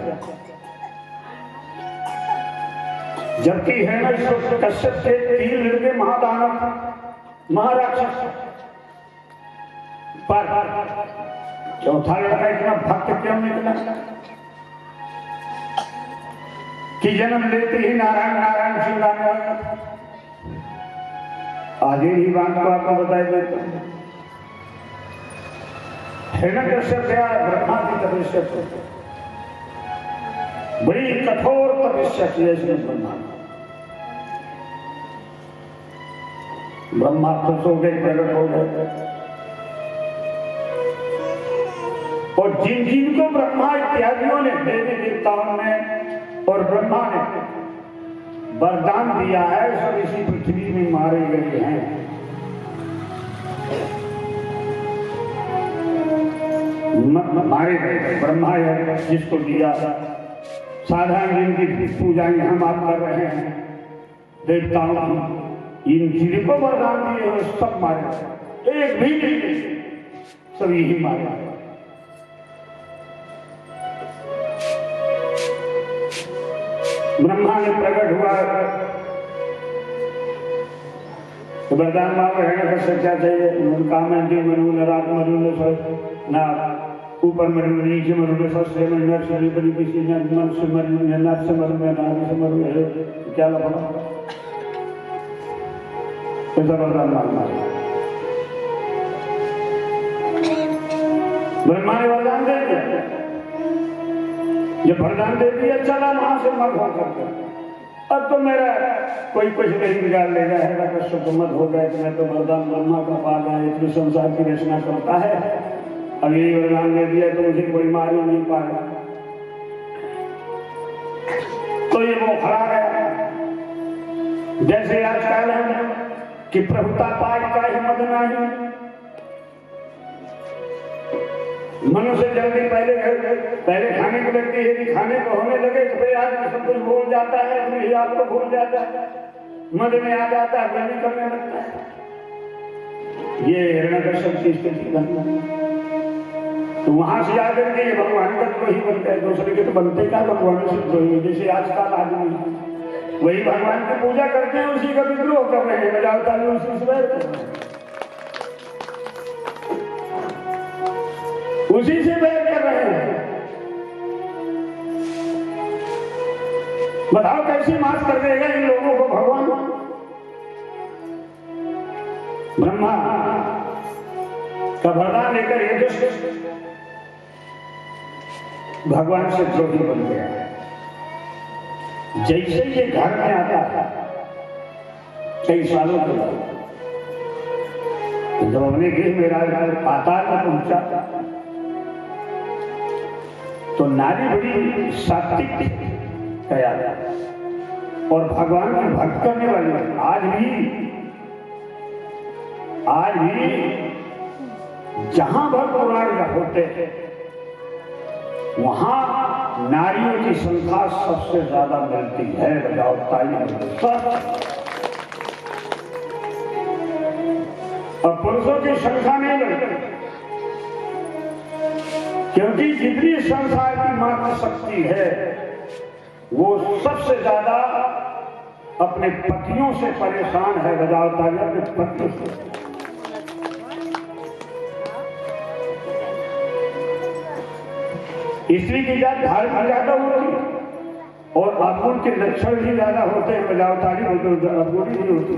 जबकि हिरण्यकश्यप के 3 लड़के महादानव महाराक्षस, पर चौथा लड़का इतना भक्त क्यों निकला कि जन्म लेते ही नारायण नारायण चिल्लाने लगा। आगे ही बात को आपको बताया देता हूं। हिरण्यकश्यप गया ब्रह्मा की तपस्या को, बड़ी कठोर तपस्या की इसने ब्रह्मा खुश हो गए, प्रकट हो गए। और जिन जिनको ब्रह्मा इत्यादियों ने, देवी देवताओं ने और ब्रह्मा ने वरदान दिया है, सब इसी पृथ्वी में मारे गए हैं। मारे गए ब्रह्मा जिसको दिया, साधारण जिनकी पूजाएं हम आप कर रहे हैं देवताओं की, इन जिनको वरदान दिए हुए सब मारे गए, एक भी नहीं, सब यही मारे। ब्रह्मा ने प्रकट हुआ तो वरदान मांग रहने का सच्चा चाहिए। काम मनु न रात मनु न ऊपर मनु नीचे मनु न सस्ते में नर शरीर बड़ी किसी न मन से मनु न नर से मनु न नारी से मनु है, क्या लगा ऐसा वरदान मांगना। ब्रह्मा ने वरदान दे दिया, जब वरदान दे दिया चला वहां से मत हो करके, अब तो मेरा कोई कुछ नहीं बिगाड़ ले जाएगा। कश्यप तो मत हो गए, मैं तो वरदान ब्रह्मा का पा गया, इतनी संसार की रचना करता है, अब यही वरदान दे दिया तो मुझे कोई मार ही नहीं पाएगा। तो ये वो खड़ा गया, जैसे आजकल है कि प्रभुता पाई का ही मत नहीं, मनुष्य जल्दी पहले खाने को लगती है कि खाने को होने लगे तो भाई आदमी सब कुछ भूल जाता है, अपने आप को भूल जाता है, मद में आ जाता है, गलती करने लगता है। ये हिरण्यकश्यप की स्थिति बनती, तो वहां से आकर के भगवान का तो ही बनता है, दूसरे के तो बनते का भगवान सिद्ध हुई। जैसे आजकल आदमी वही भगवान की पूजा करते हैं, उसी का विद्रोह कर रहे हैं, बजावता उसी से बैर कर रहे हैं। बताओ कैसी माफ कर देगा इन लोगों को भगवान। ब्रह्मा का वरदान लेकर ये दुष्ट भगवान से द्रोही बन गया। जैसे ये घर में आता था कई सालों के बाद, जब अपने गृह में पाताल में पहुंचा तो नारी बड़ी सात्विक कया और भगवान की भक्त करने वाली। आज भी जहां भर पुराण होते हैं वहां नारियों की संख्या सबसे ज्यादा मिलती है। बजाओ ताली। और पुरुषों की संख्या नहीं मिलती। क्योंकि जितनी संसार की मात्र शक्ति है वो सबसे ज्यादा अपने पतियों से परेशान है। बजाओ ताली अपने पतियों से। स्त्री की जात धार्मिक ज्यादा होती है और अवगुण के लक्षण भी ज्यादा होते हैं। बजाओ ताली बोलते अवगुण ही नहीं होती।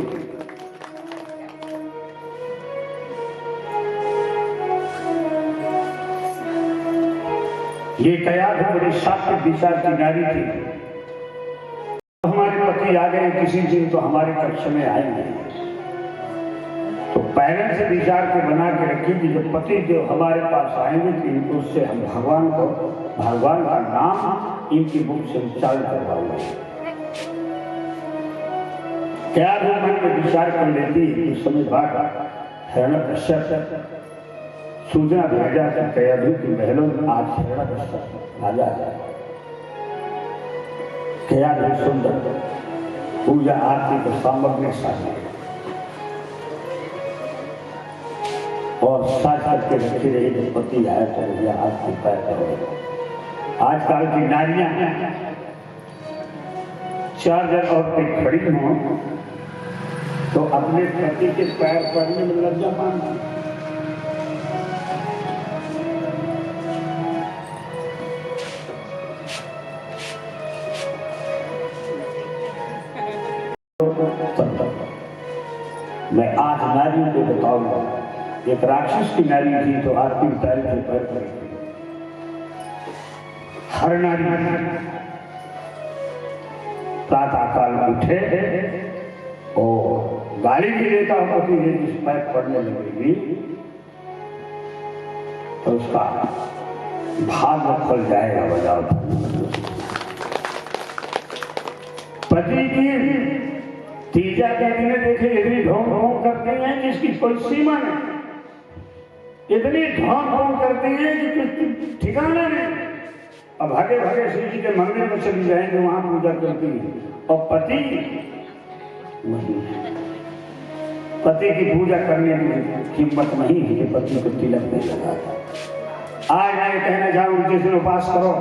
ये कयाधु बड़ी सात्विक विचार की नारी थी। हमारे पति आ गए किसी दिन तो हमारे कक्ष में आएंगे, तो पहले से विचार के बना के रखी कि जब पति जो हमारे पास आएंगे तो उससे हम भगवान का नाम इनकी मुख से उच्चारण करवाएंगे। कयाधु मन में विचार कर लेती है। उस समय बाद हिरण्यकश्यप सूचना भेजा कि कयाधु की महलों में आज हिरण्यकश्यप राजा है। कयाधु सुंदर पूजा आरती को सामग्री साथ और साथ करके रखी रही। जब पति आए तो यह आरती पैर करो। आजकल की नारियां 4 जन औरतें खड़ी हों तो अपने पति के पैर पड़ने में लज्जा मानती। मैं आज नारियों को बताऊंगा। एक राक्षस की नारी थी तो आरती उतारी के पैर पड़ी। हर नारी प्रातः काल उठे और गाली भी देता होता कि ये जिस पैर पड़ने लगेगी तो उसका भाग्य खुल जाएगा। बजाओ पति की तीजा के दिन देखे इतनी ढोंग ढोंग करते हैं जिसकी कोई सीमा नहीं। इतनी ढोंग ढोंग करते हैं कि कुछ ठिकाना नहीं। अब भागे भागे शिव जी के मंदिर में चली जाएंगे, वहां पूजा करती है और पति पति की पूजा करने में हिम्मत नहीं है कि पति को तिलक नहीं लगाता। आज मैं कहना चाहूँ जिस दिन उपास करो,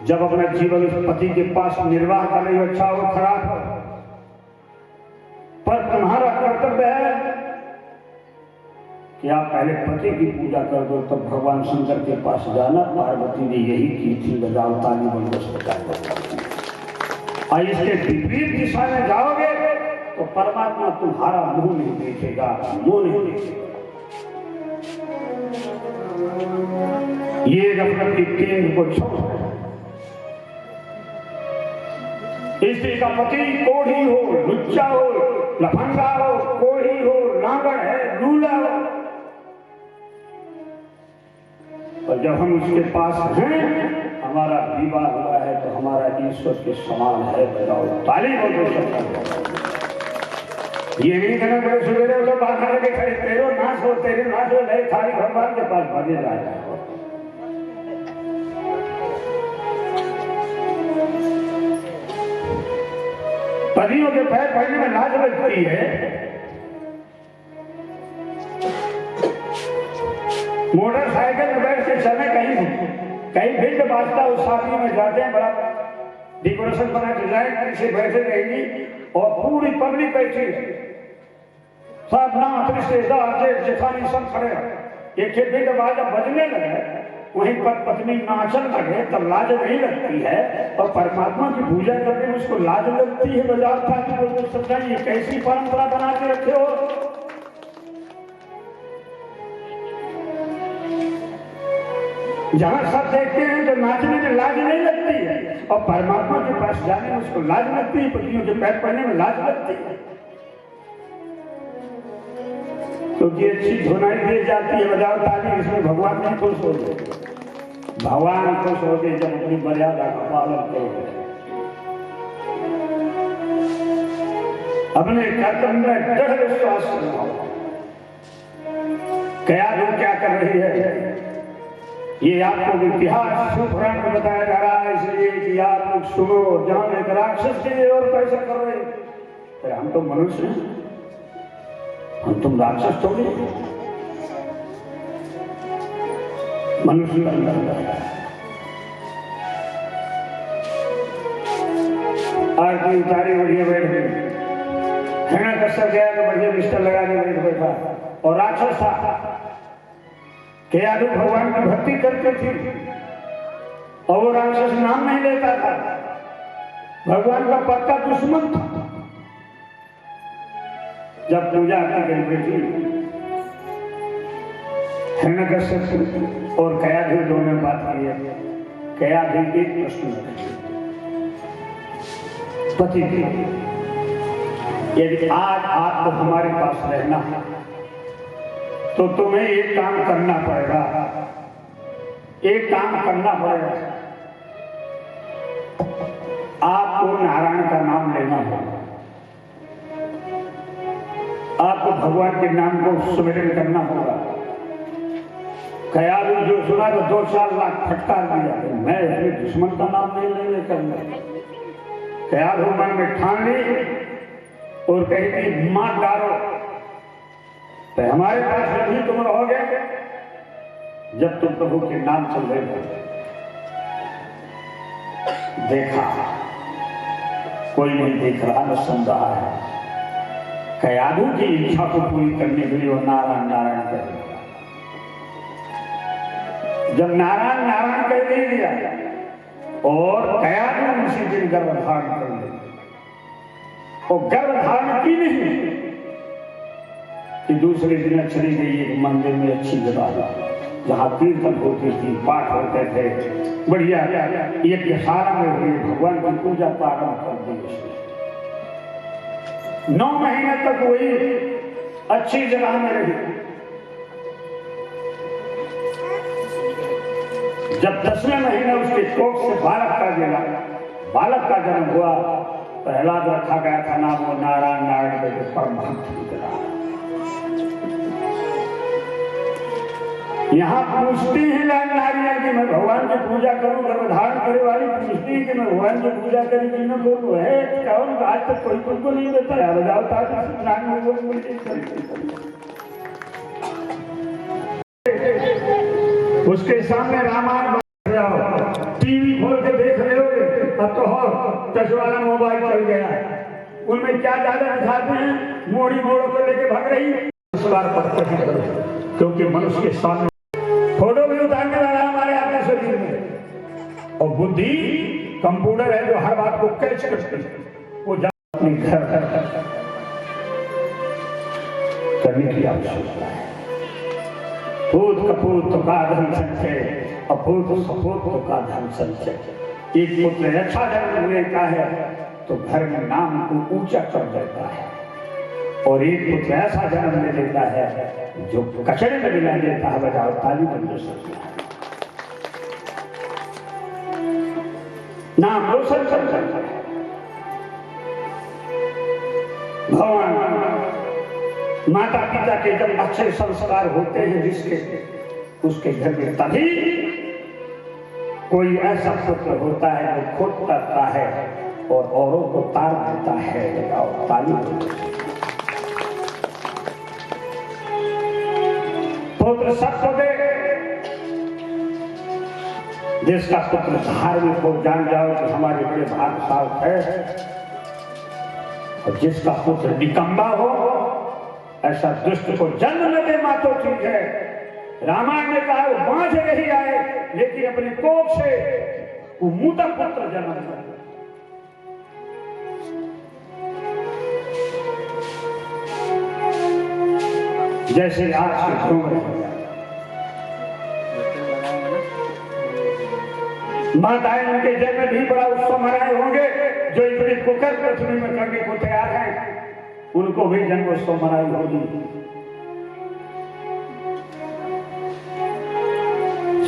जब अपना जीवन उस पति के पास निर्वाह कर रही हो, अच्छा हो खराब हो, पर तुम्हारा कर्तव्य है कि आप पहले पति की पूजा कर दो, तब भगवान शंकर के पास जाना। पार्वती ने यही की थी। बजाओ ताली बोलो और इसके विपरीत दिशा में जाओगे तो परमात्मा तुम्हारा मुंह नहीं देखेगा, मुंह नहीं देखेगा। ये गफलत की केंद्र को छोड़। स्त्री का पति कोढ़ी हो, लुच्चा हो, लफंगा हो, कोढ़ी हो, लांगड़ है, लूला हो, और जब हम उसके पास हैं, हमारा विवाह हुआ है तो हमारा ईश्वर के समान है। बताओ ताली बोलो सबका। ये नहीं कहना बड़े सुबेरे हो तो बाहर लगे खड़े तेरे नाश हो नहीं, खाली भगवान के पास भागे जाए। पतियों के पैर पड़ने में लाज लगती है। मोटरसाइकिल में बैठ के चले कहीं भिंड बाजता उस शादी में जाते हैं, बड़ा डेकोरेशन बना डिजाइन पीछे बैठे रहेंगी और पूरी पब्लिक बैठी, सब नाथ रिश्तेदार जेठ जेठानी सब खड़े। एक भिंड बाजा बजने लगे, वहीं पर पत्नी नाचन लगे, तब लाज नहीं लगती है। और परमात्मा की पूजा करने में उसको लाज लगती है। बाजार था कि बोलते समझाइए कैसी परंपरा बना के रखे हो। जहां सब देखते हैं तो नाचने में लाज नहीं लगती है और परमात्मा के पास जाने में उसको लाज लगती है। पतियों के पैर पड़ने में लाज लगती है। क्योंकि अच्छी धुनाई दी जाती है। बजाओ ताली, इसमें भगवान नहीं खुश होते। भगवान खुश होते जब अपनी मर्यादा का पालन करोगे, अपने कर्तव्य में दृढ़ विश्वास रखो। क्या कर रही है ये आपको इतिहास पुराण में बताया जा रहा है, इसलिए कि आप लोग सुनो। जहां एक राक्षस के और कैसे कर रहे हैं, हम तो मनुष्य हैं, हम तुम राक्षस थोड़े। मनुष्य अंदर जाएगा। आरती उतारी बढ़िया बैठ गई, हिरण्यकश्यप गया तो बढ़िया बिस्तर लगा के बैठ बैठा। और राक्षस था केयादु भगवान की भक्ति करते थे और वो राक्षस नाम नहीं लेता था, भगवान का पक्का दुश्मन था। जब पूजा आरती करी थी, हिरण्यकश्यप और केयादु दोनों ने बात की है। केयादु एक प्रश्न रखे, पति थी, यदि आज आपको हमारे पास रहना है तो तुम्हें एक काम करना पड़ेगा, एक काम करना पड़ेगा। आपको नारायण का नाम लेना होगा, आपको भगवान के नाम को सुमिरन करना होगा। कयालु जो सुना तो 2-4 लाख फटकार दिया, मैं अपने दुश्मन का नाम नहीं लेने करना। कयालु मन में ठान ली और कहेगी मार डालो, तो हमारे पास जब तुम रहोगे जब तुम प्रभु के नाम चल रहे थे। देखा कोई नहीं देख रहा, न सुन रहा है। कयालु की इच्छा को पूरी करने के लिए वो नारायण नारायण कह दिया। जब नारायण नारायण कह दिया और कयालु उसी दिन गर्भ धारण कर लिया। और गर्भ धारण की नहीं कि दूसरे दिन चली गई एक मंदिर में, अच्छी जगह जहाँ कीर्तन होती थी, पाठ होते थे, बढ़िया एक सारा में हुई भगवान की पूजा प्रारंभ कर दी। 9 महीने तक वही अच्छी जगह में रही। जब 10वें महीने उसके कोख से बालक का जन्म हुआ, प्रहलाद रखा गया था नाम, वो नारायण नारायण के परम भक्त निकला। यहाँ पूछती ही नारियां कि मैं भगवान की पूजा करूं, गर्भधारण करे वाली पूछती है कि मैं भगवान की पूजा करी कि न करूं। है कौन आज तक कोई तुमको नहीं देता है, बजाओ उसके सामने रामायण टीवी खोल के देख रहे हो, अब तो और टच वाला मोबाइल चल गया है, उनमें क्या ज्यादा दिखाते हैं, मोड़ी मोड़ों को लेके भाग रही है। क्योंकि मनुष्य के सामने फोटो भी उतारने वाला हमारे अपने शरीर में, और बुद्धि कंप्यूटर है जो हर बात को कैच करती है। वो अपने घर करने की आवश्यकता है। पूत कपूत का धन संचय, अपूत सपूत का धन संचय। एक पुत्र अच्छा जन्म लेता है तो घर में नाम को ऊंचा कर देता है, और एक पुत्र ऐसा जन्म ले लेता है जो कचरे में मिला देता है। बजाओ ताली बंद सकता है, नाम रोशन कर सकता है। भगवान माता पिता के जब अच्छे संस्कार होते हैं जिसके, उसके घर में तभी कोई ऐसा पुत्र होता है जो खुद करता है और औरों को तार देता है। लगाओ ताली। पुत्र सबको दे, जिसका पुत्र धार्मिक हो जान जाओ कि हमारे बड़े भाग्यशाली है, और जिसका पुत्र निकम्मा हो ऐसा दुष्ट को जन्म न दे मातो ठीक है। रामायण ने कहा वो बांझ नहीं आए लेकिन अपने कोख से वो मुदा पुत्र जन्म दिया। जैसे आज के घरों माताएं उनके जन्म भी बड़ा उत्सव मनाए होंगे, जो इतनी कुकर पृथ्वी में करने को तैयार हैं, उनको भी जन्मोत्सव मनाई होगी।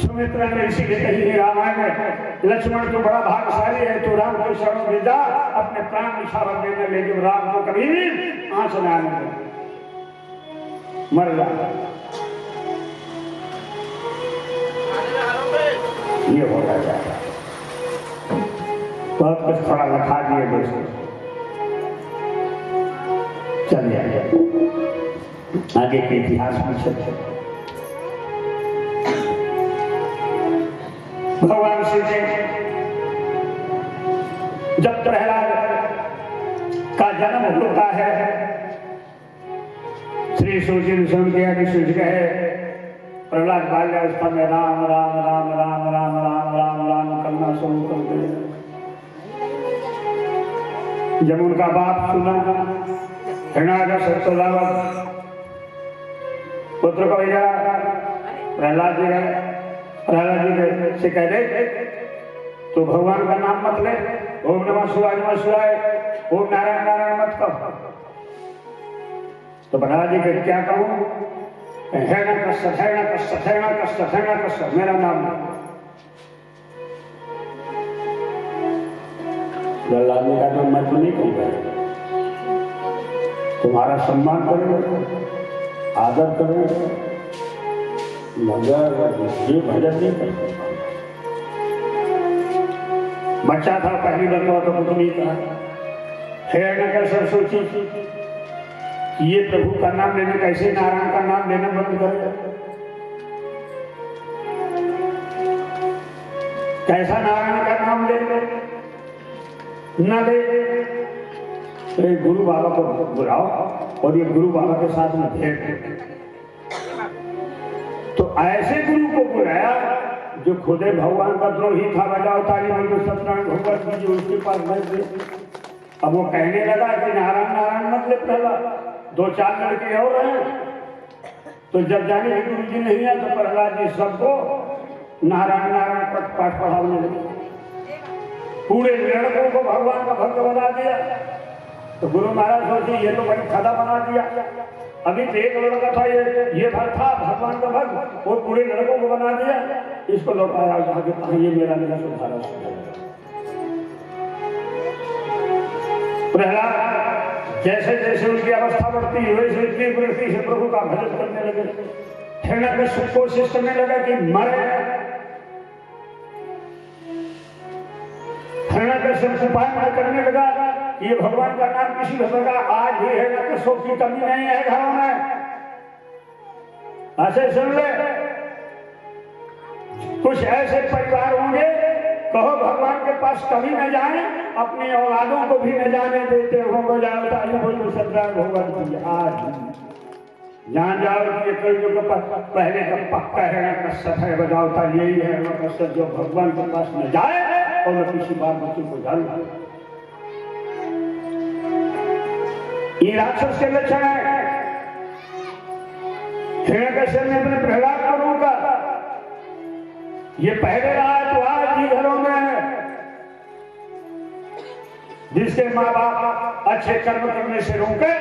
सुमित्रा ने इसीलिए कही है रामायण में, लक्ष्मण तो बड़ा भाग्यशाली है तो राम के शरण में जा, अपने प्राण निछावर देने, लेकिन राम को कभी भी आंच न आने दे, मर जाएगा। ये हो जाएगा। बहुत कुछ थोड़ा लखा दिए दोस्तों, चलिए आगे के इतिहास में चलते। भगवान शिव ने जब प्रहलाद का जन्म होता है, श्री सूची ने सुन किया कि सूच गए प्रहलाद बाल्यावस्था में राम राम राम राम राम राम राम राम करना शुरू कर दिया। जब उनका बाप सुना हिरण्याकश्यप पुत्र को भेजा, प्रहलाद जी से कह दे तो भगवान का नाम मत ले, ओम नमः शिवाय ओम नारायण नारायण मत कहो। तो प्रहलाद जी के क्या कहूं, हिरण्याकश्यप मेरा नाम है। प्रहलाद जी का नाम मैं तो नहीं कहूंगा, तुम्हारा सम्मान करेंगे, आदर करेंगे, मगर ये भजन नहीं करते। बच्चा था, पहली बतवा तो कुछ नहीं कहा। हिरण्याकश्यप सोची ये प्रभु का नाम लेने कैसे नारायण का नाम लेना बंद करेगा, कैसा नारायण का नाम ले न ले। तो एक गुरु बाबा को बुलाओ और ये गुरु बाबा के साथ में भेंट। तो ऐसे गुरु को बुलाया जो खुदे भगवान का द्रोही था। बजाओ ताली बोलो सत्यनारायण भगवान जी, जो उसके पास बैठे। अब वो कहने लगा कि नारायण नारायण मत ले, पहला दो चार लड़के और हैं। तो जब जाने गुरु जी नहीं है तो प्रहलाद जी सबको नारायण नारायण पाठ पढ़ाने लगे। पूरे लड़कों को भगवान का भक्त बना दिया। तो गुरु महाराज सोचे ये तो बड़ी खदा बना दिया। अभी तो एक लड़का था, ये भक्त था भगवान का भक्त, और पूरे लड़कों को बना दिया। इसको लौटाया ये मेरा सुधारा। प्रहलाद जैसे जैसे उनकी अवस्था बढ़ती है वैसे इतनी वृत्ति से प्रभु का भजन करने लगे। हिरण्याकश्यप कोशिश करने लगा कि मरे। हिरण्याकश्यप उपाय करने लगा, ये भगवान का नाम किसी भगा। आज भी हिरण्याकश्यप की कमी नहीं है घरों में। ऐसे सुन ले, कुछ ऐसे परिवार होंगे कहो भगवान के पास कभी न जाए, अपनी औलादों को भी न जाने देते हो। बजाओ ताली बोलो सत्यनारायण भगवान की। आज जान जाओ कि ये कलयुग का पहले का पक्का हिरण्याकश्यप है। बजाओ ताली, यही है हिरण्याकश्यप जो भगवान के पास न जाए और न किसी बार बच्चों को जान। ये राक्षस के लक्षण है। हिरण्याकश्यप ने अपने प्रहलाद को रोका, ये पहले रहा तो आज भी घरों में है। जिसके माँ बाप अच्छे कर्म करने से रोके,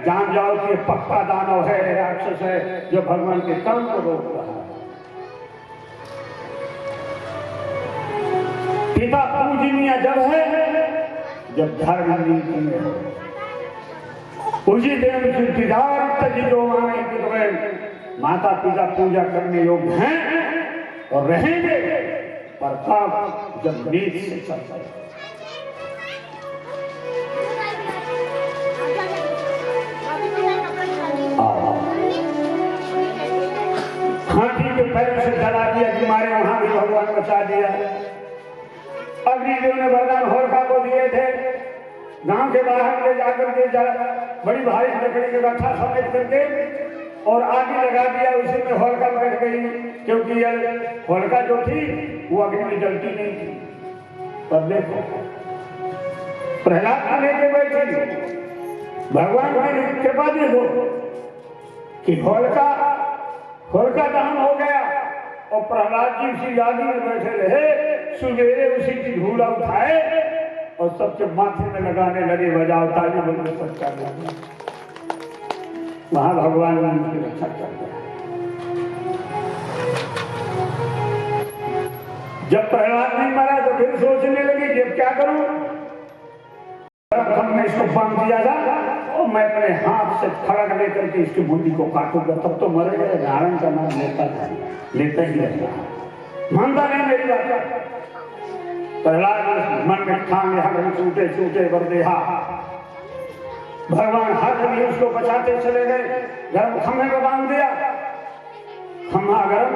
जान जाओ कि पक्का दानव है, राक्षस है जो भगवान के कर्म को रोक रहा है। पिता पूजनीय जब है जब धर्म नीति में हो। पूजी देव जो माने माता पिता पूजा करने योग्य हैं और रहेंगे, पर तब जब नीति से चलता है। हाथी के पैर से जला दिया कि मारे, वहां भी भगवान बचा दिया। अग्निदेव ने वरदान होलिका को दिए थे, गांव के बाहर ले जाकर के बड़ी भारी लकड़ी के गट्ठा समेट करके और आगे लगा दिया। उसी में होलिका बैठ गई, क्योंकि होलिका जो थी वो अग्नि में जलती नहीं थी। पर देखो प्रहलाद को लेके बैठी, भगवान की कृपा देखो कि होलिका दहन हो गया और प्रहलाद जी उसी यादी में बैठे रहे। सुबेरे उसी की धूला उठाए और सबके माथे में लगाने लगे। बजाओ ताली बोलो सत्यनारायण। वहां भगवान ने उनकी रक्षा कर दिया। जब प्रहलाद नहीं मरा तो फिर सोचने लगे कि क्या करूं। हमने इसको बांध दिया था और मैं अपने हाथ से खड़ग लेकर के इसकी मुंडी को काटूंगा, तब तो मरेगा। नारायण का नाम लेता ही रहता, मानता नहीं मेरी बात। प्रहलाद मन में ठान लिया, छूटे छूटे बरदेहा। भगवान हर कभी उसको बचाते चले गए। गर्म खम्भे को बांध दिया, खम्भा गर्म,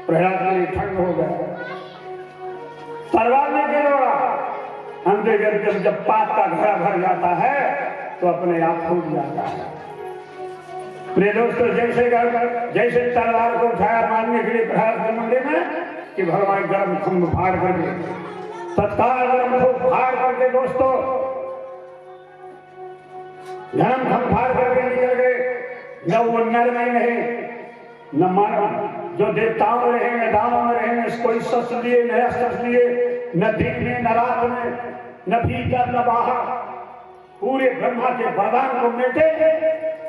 प्रहलाद के लिए ठंड हो गया। तलवार ने क्यों दौड़ा? अंधे जब पाप का घड़ा भर जाता है तो अपने आप फूट जाता है। प्रिय दोस्तों, जैसे तलवार को उठाया मारने के लिए प्रयास के मंदिर में कि भगवान गर्म खंभ फाड़ करके, तत्काल गर्म खंभ फाड़ करके दोस्तों गर्म खंभ फाड़ करके निकल गए। न वो नर में नहीं, न मानव जो देवताओं में रहे, न दानों में रहे, न कोई शस्त्र लिए, न अस्त्र लिए, न दिन में, न रात में, न भीतर, न बाहर, पूरे ब्रह्मा के वरदान को मेटे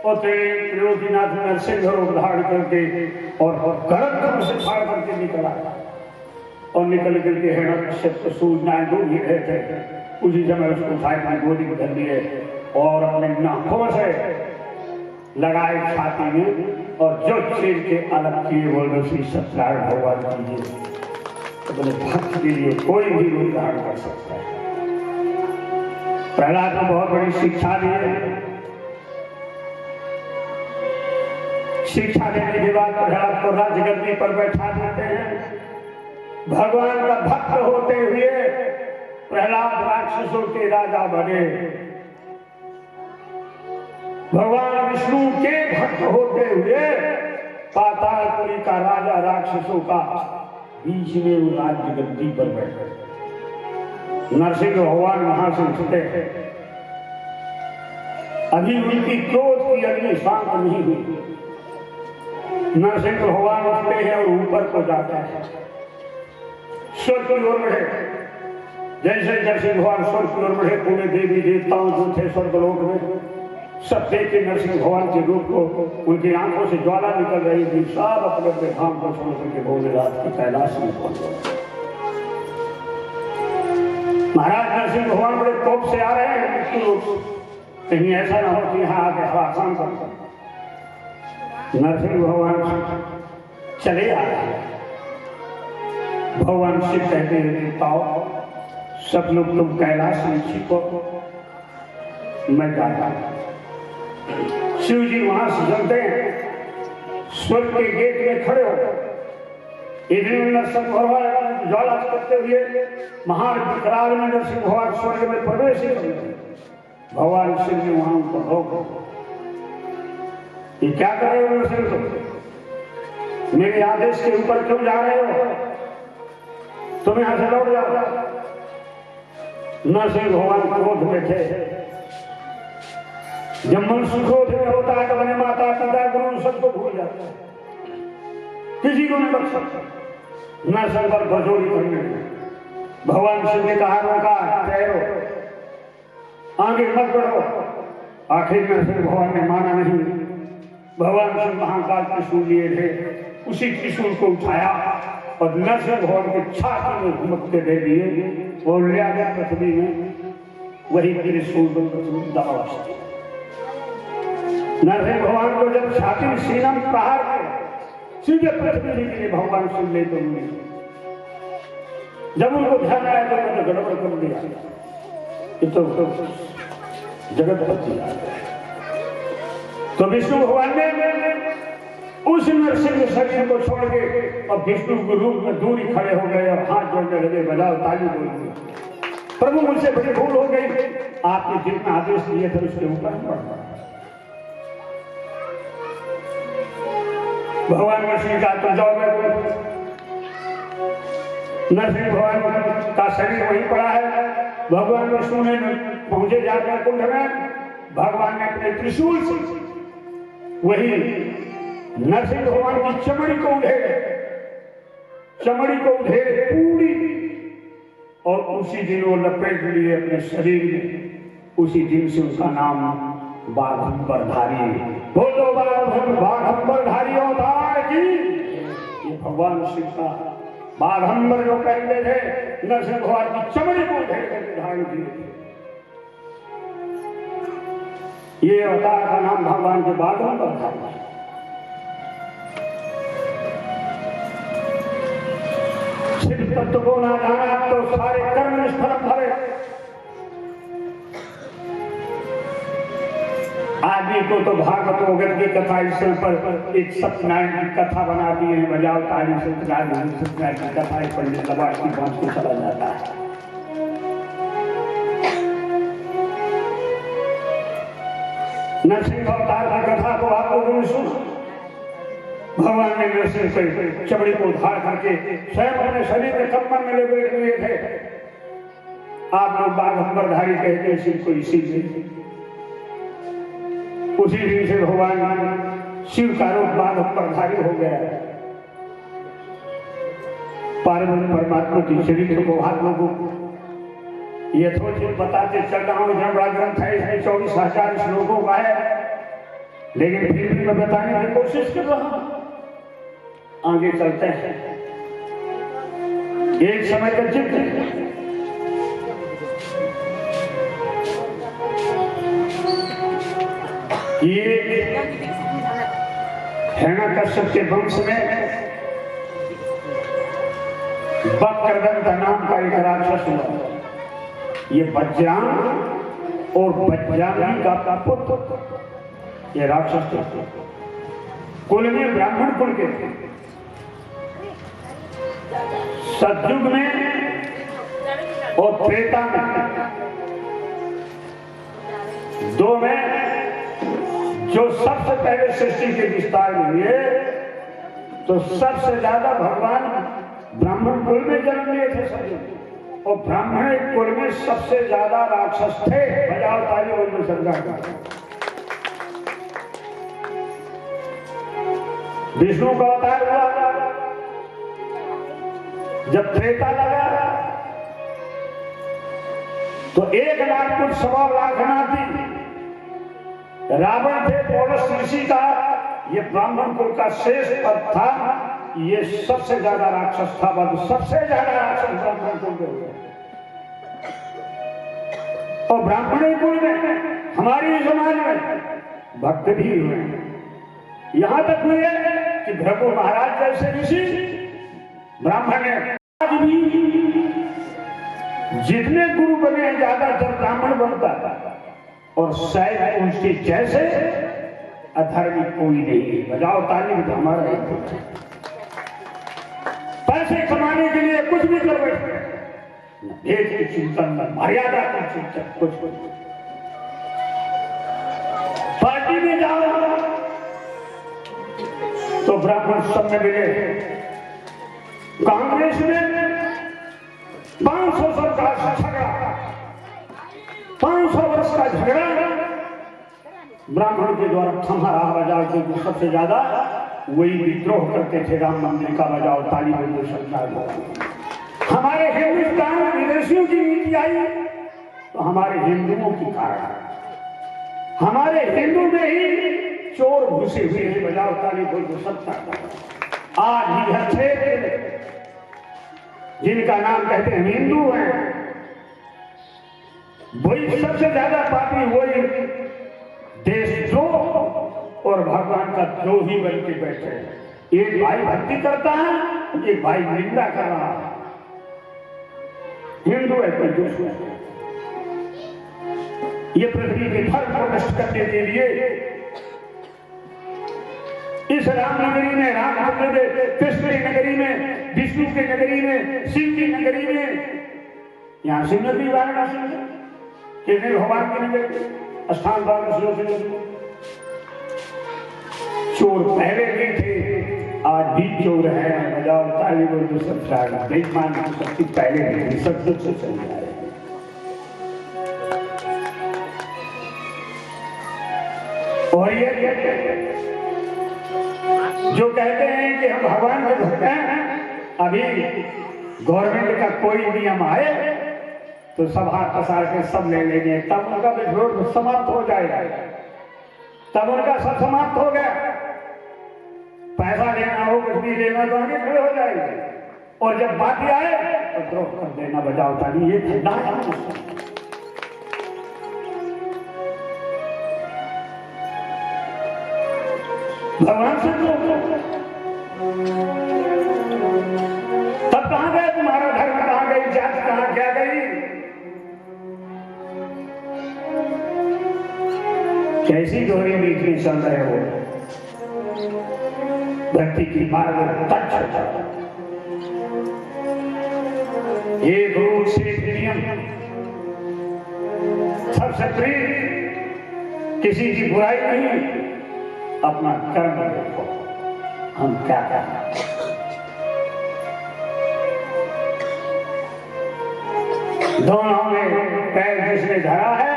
और त्रिलोकीनाथ नरसिंह रूप धारण करके और गर्म खंभ से फाड़ करके निकला और निकल करके हिरण्यकश्यप सूर्यनारायण डूब ही रहे थे। उसी समय उसको उठाए अपनी गोदी में धर लिए और अपने नाखों से लगाए छाती में और जो चीर के अलग किए बोल श्री सत्यनारायण भगवान कीजिए। अपने भक्त के लिए कोई भी रूप धारण कर सकता है। प्रहलाद को बहुत बड़ी शिक्षा दी है। शिक्षा देने के बाद प्रहलाद को राजगद्दी पर बैठा देते हैं। भगवान का भक्त होते हुए प्रहलाद राक्षसों के राजा बने। भगवान विष्णु के भक्त होते हुए पातालपुरी का राजा राक्षसों का बीच में वो राज्य गद्दी पर बैठे। नरसिंह भगवान वहां से उठते हैं। अभी उनकी क्रोध की अग्नि शांत नहीं हुई। नरसिंह भगवान उठते हैं और ऊपर को जाते हैं, स्वर्ग की ओर बढ़े। जैसे नरसिंह भगवान स्वर्ग की ओर बढ़े, पूरे देवी देवताओं जो थे स्वर्गलोक में सब देखे नरसिंह भगवान के रूप को। उनकी आंखों से ज्वाला निकल रही थी। सब अपने अपने धाम को छोड़ करके भोलेनाथ के कैलाश में पहुंचे। महाराज नरसिंह भगवान बड़े कोप से आ रहे हैं मृत्यु रूप, कहीं ऐसा ना हो कि यहाँ आके आसान कर। नरसिंह भगवान चले आ रहे हैं। भगवान शिव कहते हैं पाओ सब लोग तुम कैलाश में छिपो, मैं जाता हूं। शिव जी वहां से चलते हैं, स्वर्ग के गेट में खड़े हो गए। नरसिंह भगवान ज्वाला करते हुए महान विकराल में नरसिंह भगवान स्वर्ग में प्रवेश करते। भगवान शिव जी वहां उनको रोको, ये क्या कर रहे हो नरसिंह तुम? मेरे आदेश के ऊपर क्यों जा रहे हो? तुम यहां से लौट जाओ। नरसिंह भगवान क्रोध में थे। जब मनुष्य क्रोध में होता है तो अपने माता पिता गुरु सबको भूल जाता है, किसी को नहीं बच सकता। नरसिंह पर बजोरी करने लगे। भगवान शिव ने कहा रोका, ठहरो, आगे मत बढ़ो। आखिर नरसिंह भगवान ने माना नहीं। भगवान शिव महाकाल त्रिशूल लिए थे, उसी त्रिशूल को उठाया और नरसिंह भगवान की छाती में घुमकते दे दिए और ले आया पृथ्वी में। वही त्रिशूल दबा। नरसिंह भगवान को जब छाती में सीना में प्रहार किया, सीधे पृथ्वी निकले। भगवान शिव ले तो उन्हें जब उनको ध्यान आया तो मैंने गड़बड़ कर दिया, ये तो जगतपति आ गए। तो विष्णु भगवान ने उस नरसिंह शरीर को छोड़ के और विष्णु के रूप में दूरी खड़े हो गए और हाथ जोड़ने लगे, बजाओ ताली बोल दी। प्रभु मुझसे बड़ी भूल हो गई, आपने जितना आदेश दिए थे उसके ऊपर बढ़। भगवान नरसिंह का तो जाओ नरसिंह भगवान का शरीर वहीं पड़ा है। भगवान विष्णु ने पहुंचे जाकर कुंड में, भगवान ने अपने त्रिशूल से वही नरसिंह भगवान की चमड़ी को उधेड़े पूरी और उसी दिन वो लपेट लिए अपने शरीर में। उसी दिन से उसका नाम बाघंबरधारी। बोलो बाघंबरधारी अवतार की। ये भगवान शिव का बाघंबर जो कहते थे, नरसिंह भगवान की चमड़ी को उधेड़ करके धारण किए थे। ये अवतार का नाम भगवान के बाघंबरधारी। शिव तत्व को ना जाना तो सारे कर्म निष्फल भरे। आदमी को तो भागवत वगत की कथा इस समय पर एक सत्यनारायण की कथा बना दी है, बजाओ ताली, सत्यनारायण की कथा एक पंडित लबाड़ की बात को चला जाता है। नरसिंह अवतार की कथा को आप लोगों ने सुना। भगवान ने नरसिंह से चमड़ी को उधार करके स्वयं अपने शरीर के कंबल में लपेट लिए थे। आप लोग बाघंबरधारी कहते हैं शिव को, इसीलिए उसी दिन से भगवान शिव का रूप बाघंबरधारी हो गया। पार्वती परमात्मा की चरित्र को आप लोगों को यथोचित बताते चल रहा हूं। इतना बड़ा ग्रंथ है, इसमें 24,000 श्लोकों का है, लेकिन फिर भी मैं बताने की कोशिश कर रहा हूं। आगे चलते हैं। एक समय का चित्र ये हिरण्यकश्यप के वंश में वक्रदंत नाम का एक राक्षस हुआ। ये वज्रांग और वज्रांगी का पुत्र ये राक्षस थे। कुल में ब्राह्मण कुल के थे। सतयुग में और त्रेता में, दो में जो सबसे पहले सृष्टि के विस्तार में हुए, तो सबसे ज्यादा भगवान ब्राह्मण कुल में जन्म लिए थे सतयुग। और ब्राह्मण कुल में सबसे ज्यादा राक्षस थे। बजाओ ताली बोलो सरकार। विष्णु का अवतार हुआ जब त्रेता लगा, तो 1,00,000 कुछ 1,25,00,000 नाती रावण थे। पौलस ऋषि का ये ब्राह्मण कुल का शेष पद था। ये सबसे ज्यादा राक्षस था। सबसे ज्यादा राक्षस ब्राह्मण कुल में हुए। और ब्राह्मण कुल में हमारी समाज में भक्त भी हुए। यहां तक हुए कि भृगु महाराज जैसे ऋषि ब्राह्मण है। आज भी जितने गुरु बने ज्यादातर ब्राह्मण बनता था, और शायद उनके जैसे अधर्मी कोई नहीं। बजाओ ताली। हमारा पैसे कमाने के लिए कुछ भी कर बैठे, भेद की चिंतन में, मर्यादा की चिंतन, कुछ पार्टी में जाओ तो ब्राह्मण सब में मिले। कांग्रेस में 500 साल का झगड़ा, 500 वर्ष का झगड़ा ब्राह्मण के द्वारा थमा रहा। बजाओ क्योंकि सबसे ज्यादा वही विद्रोह करते थे राम मंदिर का। बजाओ ताली बजाओ सरकार। हमारे हिंदुस्तान में विदेशियों की नीति आई तो हमारे हिंदुओं की कारण, हमारे हिंदू में ही चोर घुसे हुए हैं। बजाओ ताली बोलो सरकार। आज भी अच्छे जिनका नाम कहते हैं हिंदू हैं, वही सबसे ज्यादा पापी, वही देशद्रोह और भगवान का द्रोही बन के बैठे हैं। एक भाई भक्ति करता है, एक भाई निंदा कर रहा है। हिंदू है कोई दूसरा। ये पृथ्वी के फल को नष्ट करने के लिए इस रामनगरी में, रामचंद्र में, कृष्ण की नगरी में, विष्णु की नगरी में, शिव की नगरी में, यहाँ शिव नगरी वाराणसी में, कृष्ण भगवान की नगरी स्थान वाराणसी, चोर पहले भी थे, आज भी चोर है। बजाओ ताली बोलो सरकार। बेईमान शक्ति पहले नहीं, सब कुछ से चल रहा है। और ये जो कहते हैं कि हम भगवान के भक्त हैं, अभी गवर्नमेंट का कोई नियम आए तो सब हाथ पसार के सब ले लेंगे, तब उनका विरोध समाप्त हो जाएगा। तब उनका सब समाप्त हो गया। पैसा लेना हो, कुछ भी लेना तो आगे खड़े हो जाएंगे, और जब बात आए तो द्रोह कर देना। बजाओ ताली। ये ठंडा है। भगवान से तब कहां गए? तुम्हारा धर्म कहां गई? जात कहां क्या गई? कैसी डोरी बीच में चल रहे हो, व्यक्ति की मार्ग तक चल जाओ। एक रूप से नियम, सबसे प्रिय, किसी की बुराई नहीं, अपना कर्म देखो, हम क्या करना। दोनों में पैर जिसने धरा है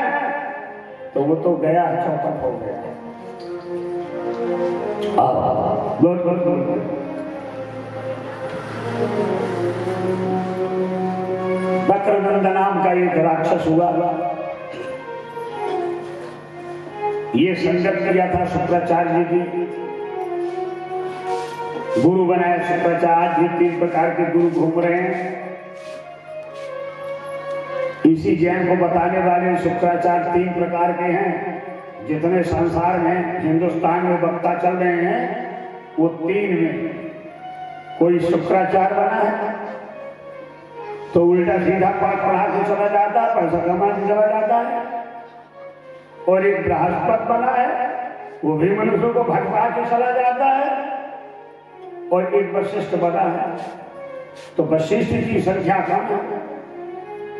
तो वो तो गया, चौपट हो गया। बहुत बहुत वक्रनंद नाम का एक राक्षस हुआ, ये संगत किया था शुक्राचार्य जी की, गुरु बनाया शुक्राचार्य। 3 प्रकार के गुरु घूम रहे हैं। इसी ज्ञान को बताने वाले शुक्राचार्य 3 प्रकार के हैं। जितने संसार में, हिंदुस्तान में वक्ता चल रहे हैं, वो 3 में कोई शुक्राचार्य बना है तो उल्टा सीधा पाठ पढ़ा के चला जाता है, पैसा कमा के चला जाता है। और एक बृहस्पति बना है, वो भी मनुष्यों को भटका के चला जाता है। और एक वशिष्ठ बना है, तो वशिष्ठ की संख्या कम है,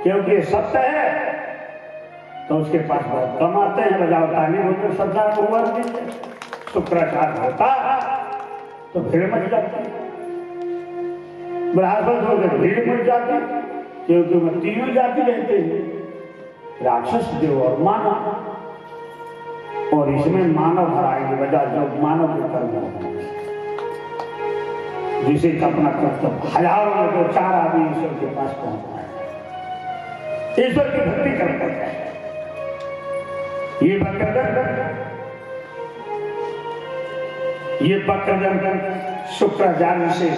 क्योंकि ये सत्य है तो उसके पास बहुत कम आते हैं। बजावता नहीं होते, श्रद्धा को हुआ शुक्राचार्य होता तो भीड़ मच जाती, बृहस्पति होकर भीड़ मच जाती, क्योंकि वो 3 जाति रहते हैं, राक्षस, देव और मानव। और इसमें मानव भराएंगे बजा, जो मानव के कर्म जिसे अपना कर्तव्य, हजारों में 2-4 आदमी ईश्वर के पास पहुंचना है, ईश्वर की भक्ति करते हैं। ये वक्रदंड शुक्राचार्य से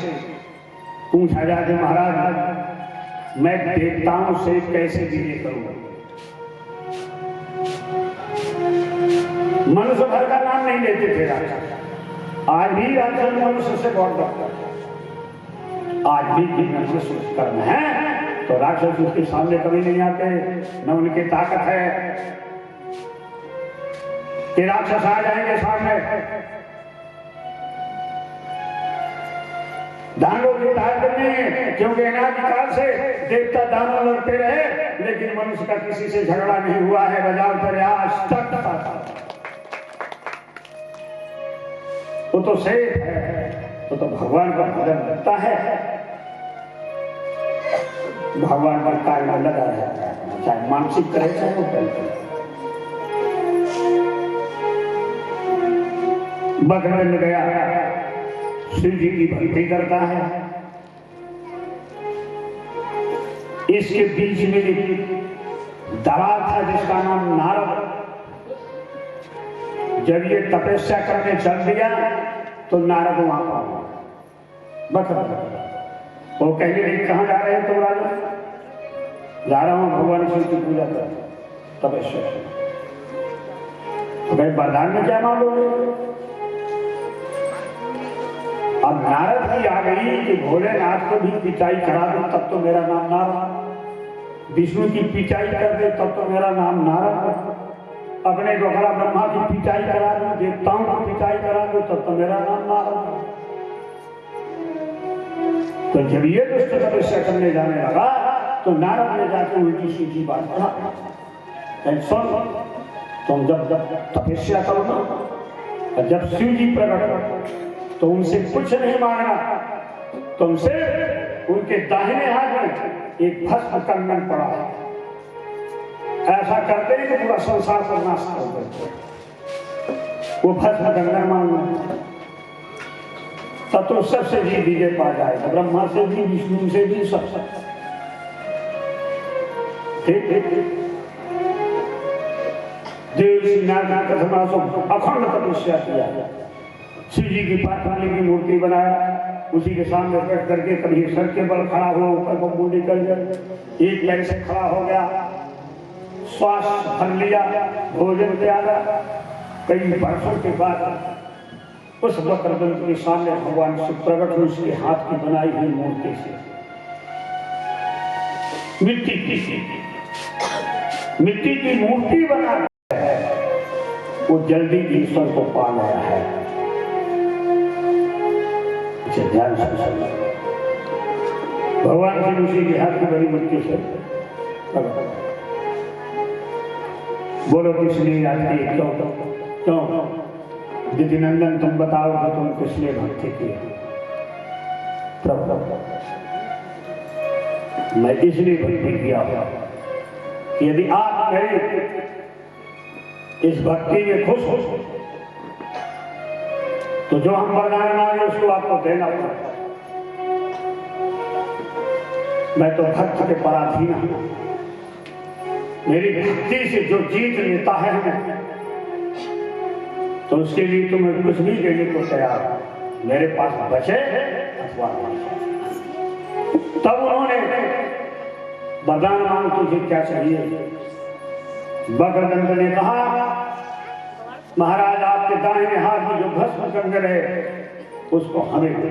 पूछा जाए, महाराज मैं देवताओं से कैसे विजय करूंगा? मनुष्य भर का नाम नहीं लेते थे राक्षस, आज भी राक्षस मनुष्य से बहुत डरता है। आज भी मनुष्य कर्म है तो राक्षस उसके सामने कभी नहीं आते, न उनकी ताकत है कि राक्षस आ जाएंगे सामने। दानों की ताकत नहीं है, क्योंकि अनादिकाल से देवता दानव लड़ते रहे, लेकिन मनुष्य का किसी से झगड़ा नहीं हुआ है। बजाओ तेरे आज तक वो तो सेठ है, तो भगवान का भजन करता है, भगवान का कार्य लगा रहता है, चाहे मानसिक करे चाहे वो करे। बकरंद गया, शिव जी की भक्ति करता है। इसके बीच में एक दलाल था जिसका नाम नारद। जब ये तपस्या करने चल दिया तो नारद वहां पर बकरंद, वो कहने लगे कहां जा रहे हैं तुम राजा? जा रहा हूं भगवान शिव की पूजा कर, तपस्या। तो भाई वरदान में क्या मांगोगे? अब नारद की आ गई कि भोलेनाथ को भी पिटाई करा दो तब तो मेरा नाम नारद, विष्णु की पिटाई कर दे तब तो मेरा नाम नारद, अपने डोकरा ब्रह्मा की पिटाई करा दो, देवताओं की पिटाई करा दो तब तो मेरा नाम नारद। तो जब ये दुष्ट तपस्या करने जाने लगा तो नारद ने जाकर उल्टी सीधी बात पढ़ा, सुन तुम जब तपस्या करो ना, और जब शिव जी प्रकट तो उनसे कुछ नहीं मांगना, तुमसे उनके दाहिने हाथ में एक भस्म कंगन पड़ा है, ऐसा करते हैं कि पूरा संसार पर नाश कर देते, वो भस्म कंगन मांगना, तब तो सबसे जी विजय पा जाएगा, ब्रह्मा से भी, विष्णु से भी, सब। ठीक देव श्री नारायण कथमा सो अखंड तपस्या किया, शिव जी की पार्वती की मूर्ति बनाया, उसी के सामने बैठ करके कभी सर के बल खड़ा हुआ, ऊपर को मुंडी कर गया, एक पैर से खड़ा हो गया, श्वास भर लिया, भोजन त्यागा। कई वर्षों के बाद उस वक्रदंत के सामने भगवान शिव प्रकट हुए, उसके हाथ की बनाई हुई मूर्ति से, मिट्टी की मूर्ति बना वो जल्दी ईश्वर को पा गया है। इसे ध्यान से सुनिए। भगवान श्री ऋषि के हाथ की बड़ी मृत्यु से बोलो किस लिए आती है? क्यों दीदी नंदन तुम बताओ कि तुम किस लिए भक्ति की? प्रभु मैं इसलिए भक्ति किया कि यदि आप मेरे इस भक्ति में खुश हो तो जो हम वरदान मांगे उसको आपको देना पड़ेगा। मैं तो भक्त के पराधीन हूं। मेरी भक्ति से जो जीत लेता है हमें, तो उसके लिए तुम्हें कुछ भी देने को तैयार हो, मेरे पास बचे अथवा तब उन्होंने वरदान मांग तुझे क्या चाहिए? बक्रदंत ने कहा महाराज आपके दाहिने हाथ में जो भस्म कंगन है उसको हमें दे।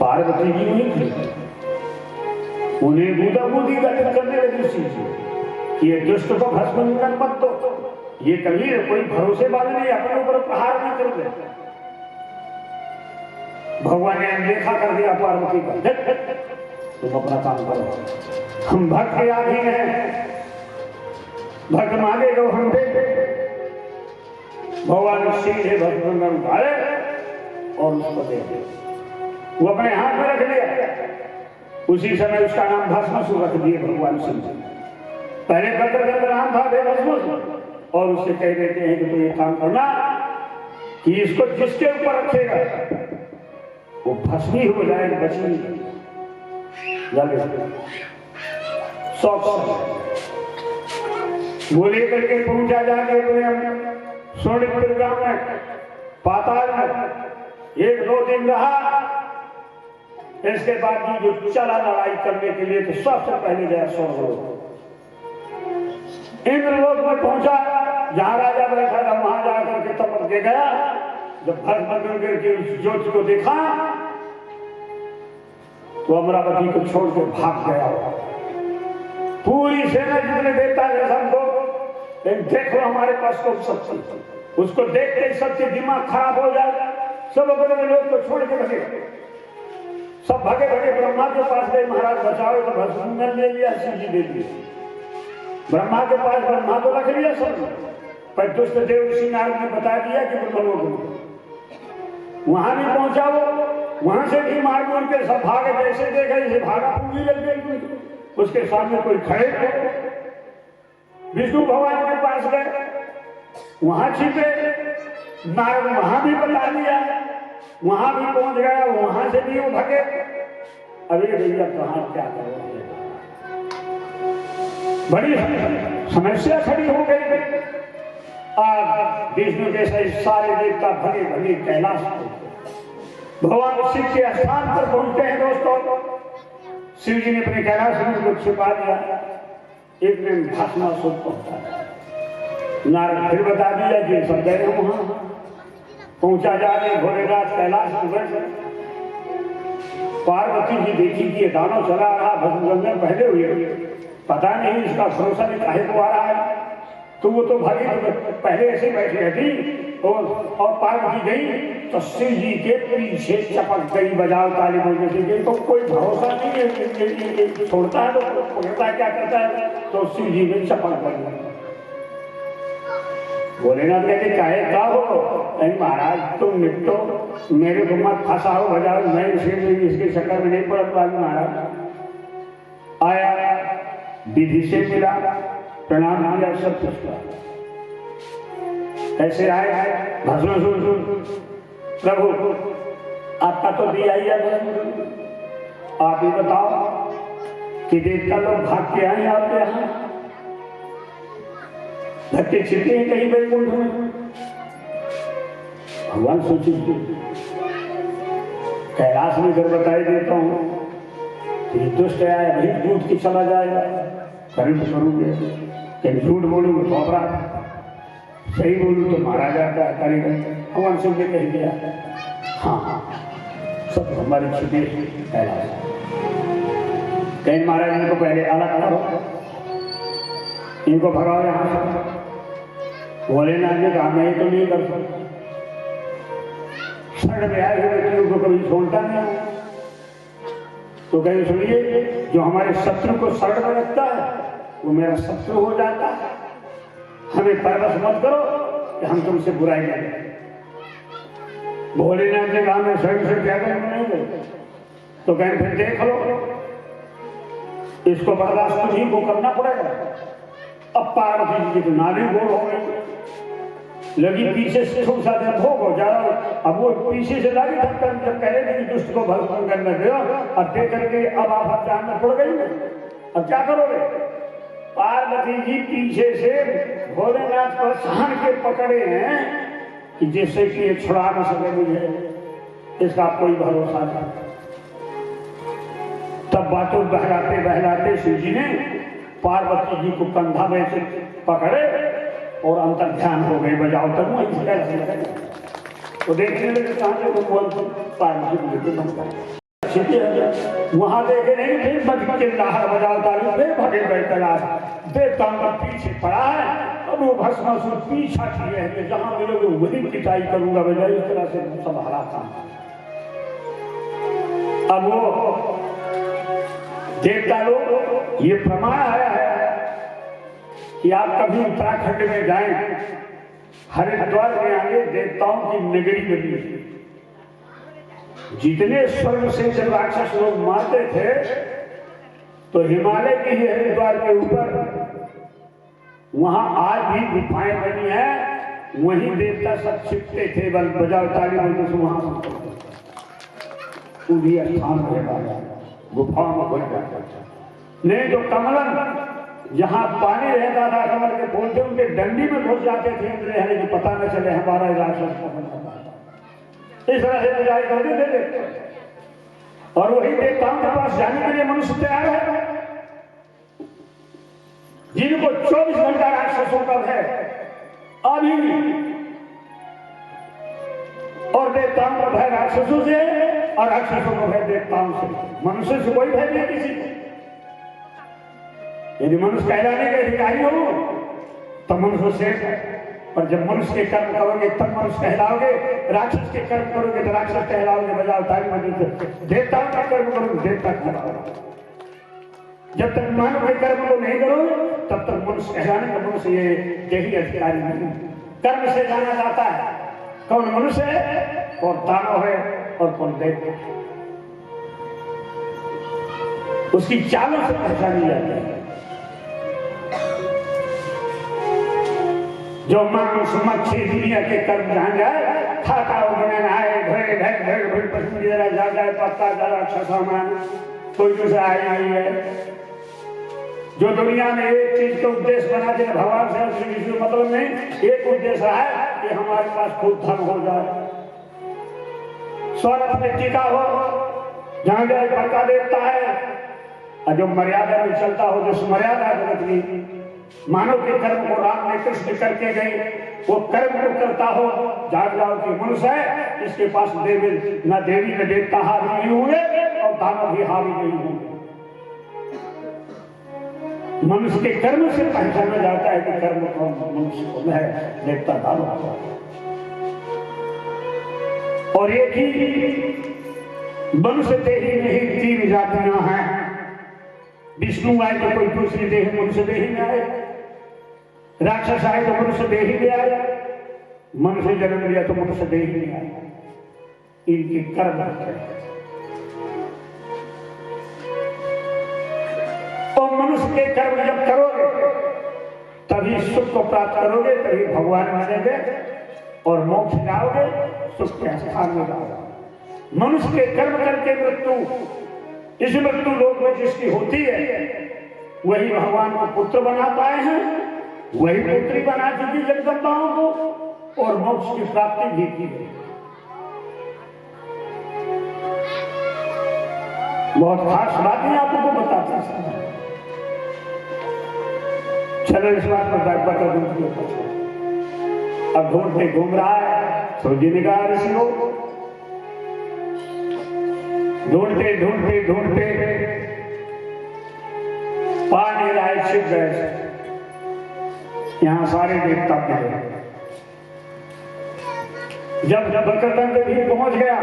पार्वती जी नहीं थी, उन्हें बूदा बूदी गठन करने लगी कि ये दुष्ट को भस्म कंगन मत दो, ये कभी कोई भरोसे वाले नहीं, अपने ऊपर प्रहार नहीं कर दे। भगवान ने देखा कर दिया पार्वती का, तुम अपना काम करो, हम भक्त के आधीन हैं, भक्त मांगेगा हम देंगे। भगवान सीधे भक्त कंगन उठाए और उसको दे दिया। वो अपने हाथ में रख लिया। उसी समय उसका नाम भस्मासुर रख दिए भगवान शिव जी। पहले भक्त का नाम था भस्मासुर, और उससे कह देते हैं कि तो ये काम करना कि इसको जिसके ऊपर रखेगा वो भस्मी हो जाए, बची वो लेकर के पहुंचा जाके सोनितपुर गांव में पाताल में 1-2 दिन रहा। इसके बाद जो चला लड़ाई करने के लिए तो सबसे पहले गया स्वर्गलोक। इंद्रलोक में पहुंचा, जहां राजा बैठा था वहां जाकर के तपक के गया। जब भस्म के उस ज्योति को देखा तो अमरावती को छोड़ के भाग गया। पूरी सेना जितने देता है सबको, देखो हमारे पास कौन शक्ति, उसको देखते ही सबके दिमाग खराब हो जाए, सब अपने लोग को छोड़ के भगे। सब भगे भगे ब्रह्मा के पास गए, महाराज बचाओ, तो भस्म ले लिया, शिव जी दे दिए। ब्रह्मा के पास ब्रह्मा तो रख लिया सब, पर दुष्ट देव ऋषि नारद ने बता दिया कि ब्रह्मलोक में वहां भी पहुंचा, वो वहां से भी मार मार के सब भागे। जैसे देखा जैसे भागा, पूरी लग गई, उसके सामने कोई खड़े थे। विष्णु भगवान के पास गए, वहां छिपे, नारद वहां भी बता दिया, वहां भी पहुंच गया, वहां से भी वो भगे। अरे भैया कहां क्या करोगे, बड़ी समस्या खड़ी हो गई। आज विष्णु जैसे सारे देवता भगे भगे कैलाश भगवान शिव के स्थान पर पहुंचते हैं। दोस्तों, शिव जी ने अपने कैलाश में कुछ छिपा दिया। एक दिन भस्मासुर पहुंचा, नारद फिर बता दिया कि सब गए वहां। पहुंचा जाके भोलेनाथ कैलाश में बैठे। पार्वती जी देखी कि ये दानव चला रहा, भस्म पहले हुए, पता नहीं इसका भरोसा नहीं काहे को आ रहा है। तो वो तो भागी, पहले ऐसे बैठी रहती और पार्वती गई तो शिव जी के पीछे चपक गई, बजाओ ताली बोलने से गई। तो कोई भरोसा नहीं है, छोड़ता है तो पकड़ता है, क्या करता है, तो शिव जी ने चपक गई। भोलेनाथ कहते काहे का हो? नहीं महाराज तुम निपटो, मेरे को मत फंसाओ, बजाओ, मैं इसके चक्कर में नहीं पड़त वाली। महाराज आया, विधि से मिला, प्रणाम किया, सब कुछ किया। ऐसे आए भस्मासुर, प्रभु आपका तो दिया ही है, आप ही बताओ कि देवता लोग भाग के आए आपके यहाँ, धक्के छिपके हैं कहीं बैकुंठ में। भगवान सोचे कैलाश में घर बताई देता हूँ, दुष्ट आया भाई दूध की चला जाएगा, करें तो करूंगे, कहीं झूठ बोलूंगा तो अपराध, सही बोलूं तो मारा जाता है, करेगा। भगवान शिव ने कह दिया हाँ सब हमारी छिपे कैलाश। कहीं महाराज इनको पहले अलग करो, इनको भगाओ यहाँ से। भोलेनाथ ने कहा मैं तो नहीं कर सकता, सड़ ब्याह हुए व्यक्तियों को कभी छोड़ता नहीं हूं। तो कहीं सुनिए, जो हमारे शत्रु को सड़ में रखता है वो मेरा शत्रु हो जाता है। हमें परवश मत करो कि हम तुमसे बुराई करें। भोलेनाथ ने कहा मैं स्वयं से त्यागन नहीं गए। तो कहें फिर देख लो, इसको बर्दाश्त तुझी को करना पड़ेगा। अब पार्वती जी की तो नारी गोल हो गई, लगी पीछे से खूब सारे भोग हो जाओ। अब वो पीछे से लगी धक्कर, जब कह रहे थे कि दुष्ट को भस्म करने दो, अब दे करके अब आप जानना पड़ गई। अब क्या करोगे? पार्वती जी पीछे से भोलेनाथ को सहन के पकड़े हैं कि जिससे कि ये छुड़ा न सके मुझे, इसका कोई भरोसा नहीं। तब बातों बहलाते बहलाते शिव जी ने पार्वती जी को कंधा में से पकड़े और अंतर ध्यान हो गए। बजाओ तब वहीं कैसे तो देखने लगे कहाँ से वो बोल पार्वती वहां देखे नहीं, फिर बज के लहर बजाओ ताली, फिर भगे गए कैलाश। देवताओं का पीछे पड़ा है और वो भस्मासुर पीछा किए हैं कि जहां मिलोगे वही पिटाई करूंगा। बजाय इस तरह से सब हरा था। अब वो देवता लोग ये प्रमाण आया है कि आप कभी उत्तराखंड में जाएं, हरिद्वार में आगे देवताओं की नगरी बनी है। जितने स्वर्ग से जब राक्षस लोग मारते थे तो हिमालय के ही हरिद्वार के ऊपर वहां आज भी गुफाएं बनी है, वहीं देवता सब छिपते थे। बल बजाओ ताली बोलते से वहां भी स्थान रहेगा, गुफाओं में बन जाता। नहीं तो कमलन जहां पानी रहता था, कमल के फूल थे, उनके डंडी में घुस जाते थे इंद्र हरि को पता न चले हमारा राक्षस। इस तरह से पूजाई कर देते और वही देवताओं के पास जाने के लिए मनुष्य तैयार है, जिनको 24 घंटा राक्षसों का है अभी भी। और देवताओं का भय राक्षसों से और राक्षसों का भय देवताओं से। मनुष्य से कोई भय नहीं किसी को। यदि मनुष्य कहलाने के अधिकारी हो तो मनुष्य शेष है, और जब मनुष्य के कर्म करोगे तब मनुष्य कहलाओगे, राक्षस के कर्म करोगे तो राक्षस कहलाओगे। बजाओ ताली बजाओ। देवताओं का कर्म करोगे देवता कहलाओगे। जब तक मानव के कर्म को नहीं करोगे तब तक मनुष्य कहलाने का मनुष्य ये यही अधिकारी नहीं। कर्म से जाना जाता है कौन मनुष्य है और दानव है और कौन देवता है। उसकी चालों से पहचानी जाती है। जो मांस मच्छी दुनिया के कर्म जान जाए, खाता हो बने नहाए धोए ढक ढक भिड़ पश्चिम जरा जा जाए पत्ता जरा सामान कोई दूसरा आया नहीं है। जो दुनिया में एक चीज का उद्देश्य बना दे भगवान से किसी मतलब नहीं, एक उद्देश्य है कि हमारे पास खूब धन हो जाए, स्वर्ग में टीका हो, जहां जाए पक्का देता है। और जो मर्यादा में चलता हो, जो मर्यादा जगत की मानव के कर्म को राम ने कृष्ण करके गए, वो कर्म को करता हो। जाग जाओ कि मनुष्य है, इसके पास देवी न देवी न देवता हावी नहीं हुए और दानव भी हावी नहीं हुए। मनुष्य के कर्म से पहचाना जाता है कि कर्म कौन मनुष्य कौन है, देवता दानव। और एक ही मनुष्य देही में ही 3 जातियां हैं। विष्णु आए तो कोई दूसरी देह मनुष्य देही में आए, राक्षस आए तो मनुष्य देही में आए, मनुष्य जन्म लिया तो मनुष्य देही में आए। इनकी कर्म है। और मनुष्य के कर्म जब करोगे तभी सुख को प्राप्त करोगे, तभी भगवान मिलेंगे और मोक्ष जाओगे, सुख के स्थान में जाओगे। मनुष्य के कर्म करके मृत्यु, इस मृत्यु लोक में जिसकी होती है वही भगवान को पुत्र बना पाए हैं, वही पुत्री बना चुकी जगदम्बाओं को और मोक्ष की प्राप्ति भी की है। बहुत खास बातें आपको बताता हूं। चलो इस बात पर बता दूं। अब ढूंढते घूम रहा है तो जी ने कहा ऋषि हो, ढूंढते ढूंढते ढूंढते पानी राय छिप गए। यहां सारे देवता मिले। जब बकरदंड भी पहुंच गया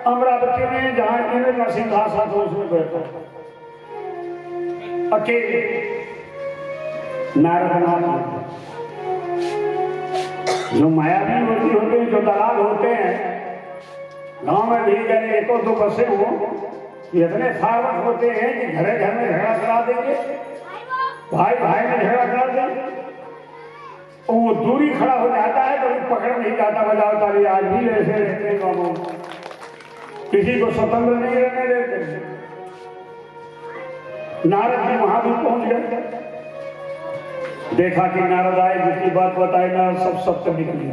अमरावती में, जहां इंद्र का सिंहासन था उसमें बैठा अकेले नारद जो मायावी होते हैं, जो दलाल होते हैं, गांव में भी गए एक और दो बसे हो, इतने फारक होते हैं कि घरे घर में झगड़ा करा देंगे, भाई भाई में झगड़ा करा देंगे, और वो दूरी खड़ा हो जाता है तो पकड़ नहीं जाता। बजाओ ताली, आज भी ऐसे रहते हैं गाँवों में, किसी को स्वतंत्र नहीं रहने देते। नारद जी वहां भी पहुंच गए, देखा कि नारद आए, जितनी बात बताई नारद सब सत्य निकली।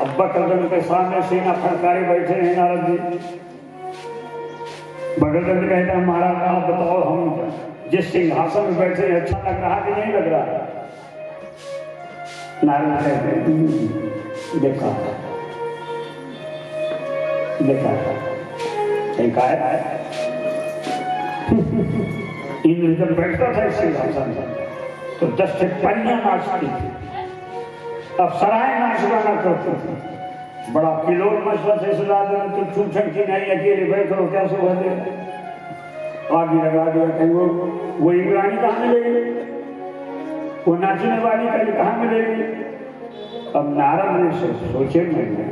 अब बकरदंड के सामने सेना फटकारे बैठे हैं नारद जी। बकरदंड कहता है महाराज आप बताओ, हम जिस सिंहासन में बैठे हैं अच्छा लग रहा कि नहीं लग रहा? नारद कहते हैं देखा देखा है इंद्र जब बैठता था इस सिंहासन पर तो 10 टिप्पणियां नाचती थी, अब सराय नाचना न करते थे। बड़ा किलोर मशला से सजा देना तो छूछन की नहीं, अकेले बैठो कैसे बने, आगे लगा दिया कहीं वो इंद्राणी कहाँ मिलेगी, वो नाचने वाली कहीं कहाँ मिलेगी। अब नारद ने सोचे मैंने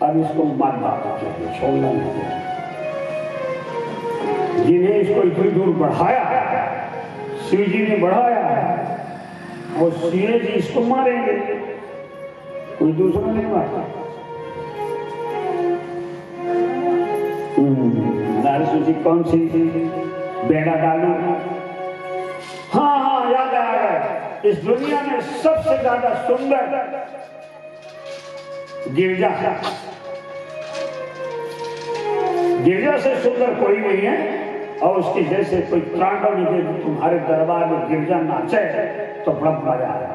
अब इसको मत डालना चाहिए, छोड़ना नहीं चाहिए। जिन्हें इसको इतनी दूर बढ़ाया, शिव जी ने बढ़ाया, वो सीधे जी इसको मारेंगे, कोई दूसरा नहीं मारता। नारद सोची कौन सी बेड़ा डालू? हाँ याद आ गया, इस दुनिया में सबसे ज्यादा सुंदर गिरजा है, गिरजा से सुंदर कोई नहीं है। और उसकी जैसे कोई तांडव निकले तुम्हारे दरबार में गिरजा नाचे तो बड़ा मजा आया।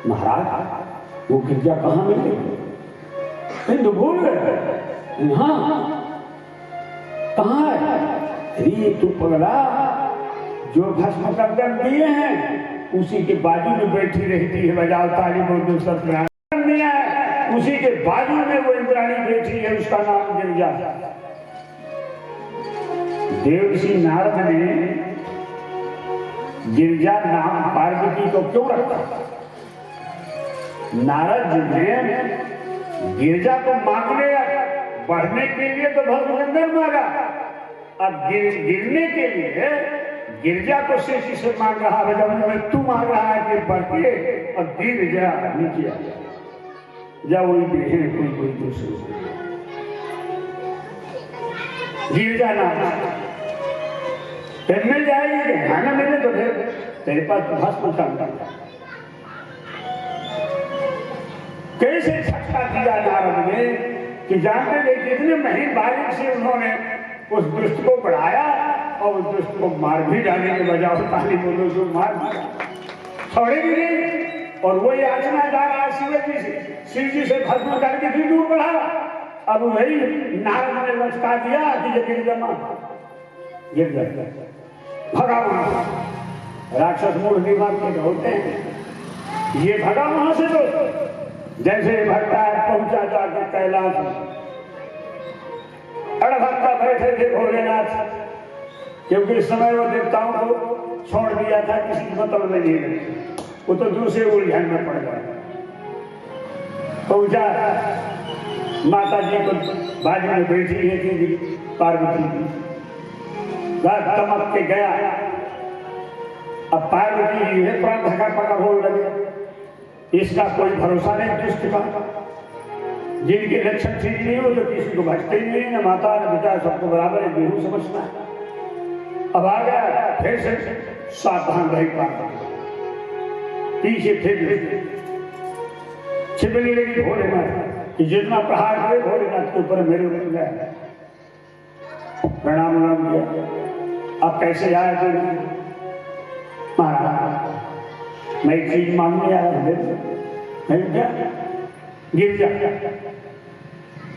महाराज वो गिरजा कहाँ मिले? हिंदू भूल गए। हाँ कहाँ है? अरे तू पगला, जो भस्म कंकन दिए हैं उसी के बाजू में बैठी रहती है। बजाओ ताली बोल, सब दिया है उसी के बाजू में वो इंद्राणी बैठी है, उसका नाम गिरजा। देवर्षि नारद ने गिरजा नाम पार्वती को क्यों रखा? नारद जी ने गिरजा को मांगने बढ़ने के लिए तो भस्मगंधर मांगा, अब गिरने के लिए गिरजा को शेषी से मांग रहा है। जब तू मांग रहा है कि बढ़ के और गिर जा नीचे आ जा, वही देखे कोई दूसरे गिरजा नाम फिर मिल जाएगी, खाना मिले तो फिर तेरे पास भस्म का कैसे छक्का दिया नारद ने कि जानते थे कितने महीन बारिश से उन्होंने उस दुष्ट को बढ़ाया और उस दुष्ट को मार भी डालने के बजाय ताली बोलो जो मार छोड़े भी नहीं। और वही याचना जा रहा शिव जी से, शिव जी से भस्म करके भी दूर बढ़ा। अब वही नारद ने लचका दिया कि ये गिर जाता भगा वहां। राक्षस मूल दिमाग के होते हैं, ये भगा वहां से तो जैसे भट्टा पहुंचा जाकर कैलाश में। अड़भक्ता बैठे थे भोलेनाथ, क्योंकि इस समय वो देवताओं को छोड़ दिया था, किसी मतलब में नहीं रखे, वो तो दूसरे उलझन में पड़ गया। पहुंचा माता जी को बाजू में बैठी है कि पार्वती जी चमक के गया। अब पार्वती जी है प्राण धक्का पका बोल लगे, इसका कोई भरोसा नहीं दुष्ट का, जिनके लक्षण ठीक नहीं हो तो किसी को बचते ही नहीं, न माता न पिता सबको बराबर है, बेहू समझना। अब आ गया फिर से सावधान रही पार्वती, पीछे फिर छिपने लगी भोलेनाथ कि जितना प्रहार करे भोलेनाथ के ऊपर मेरे ऊपर गया। प्रणाम किया, अब कैसे आए थे महाराज, मैं एक चीज मांगने आया हूं, क्या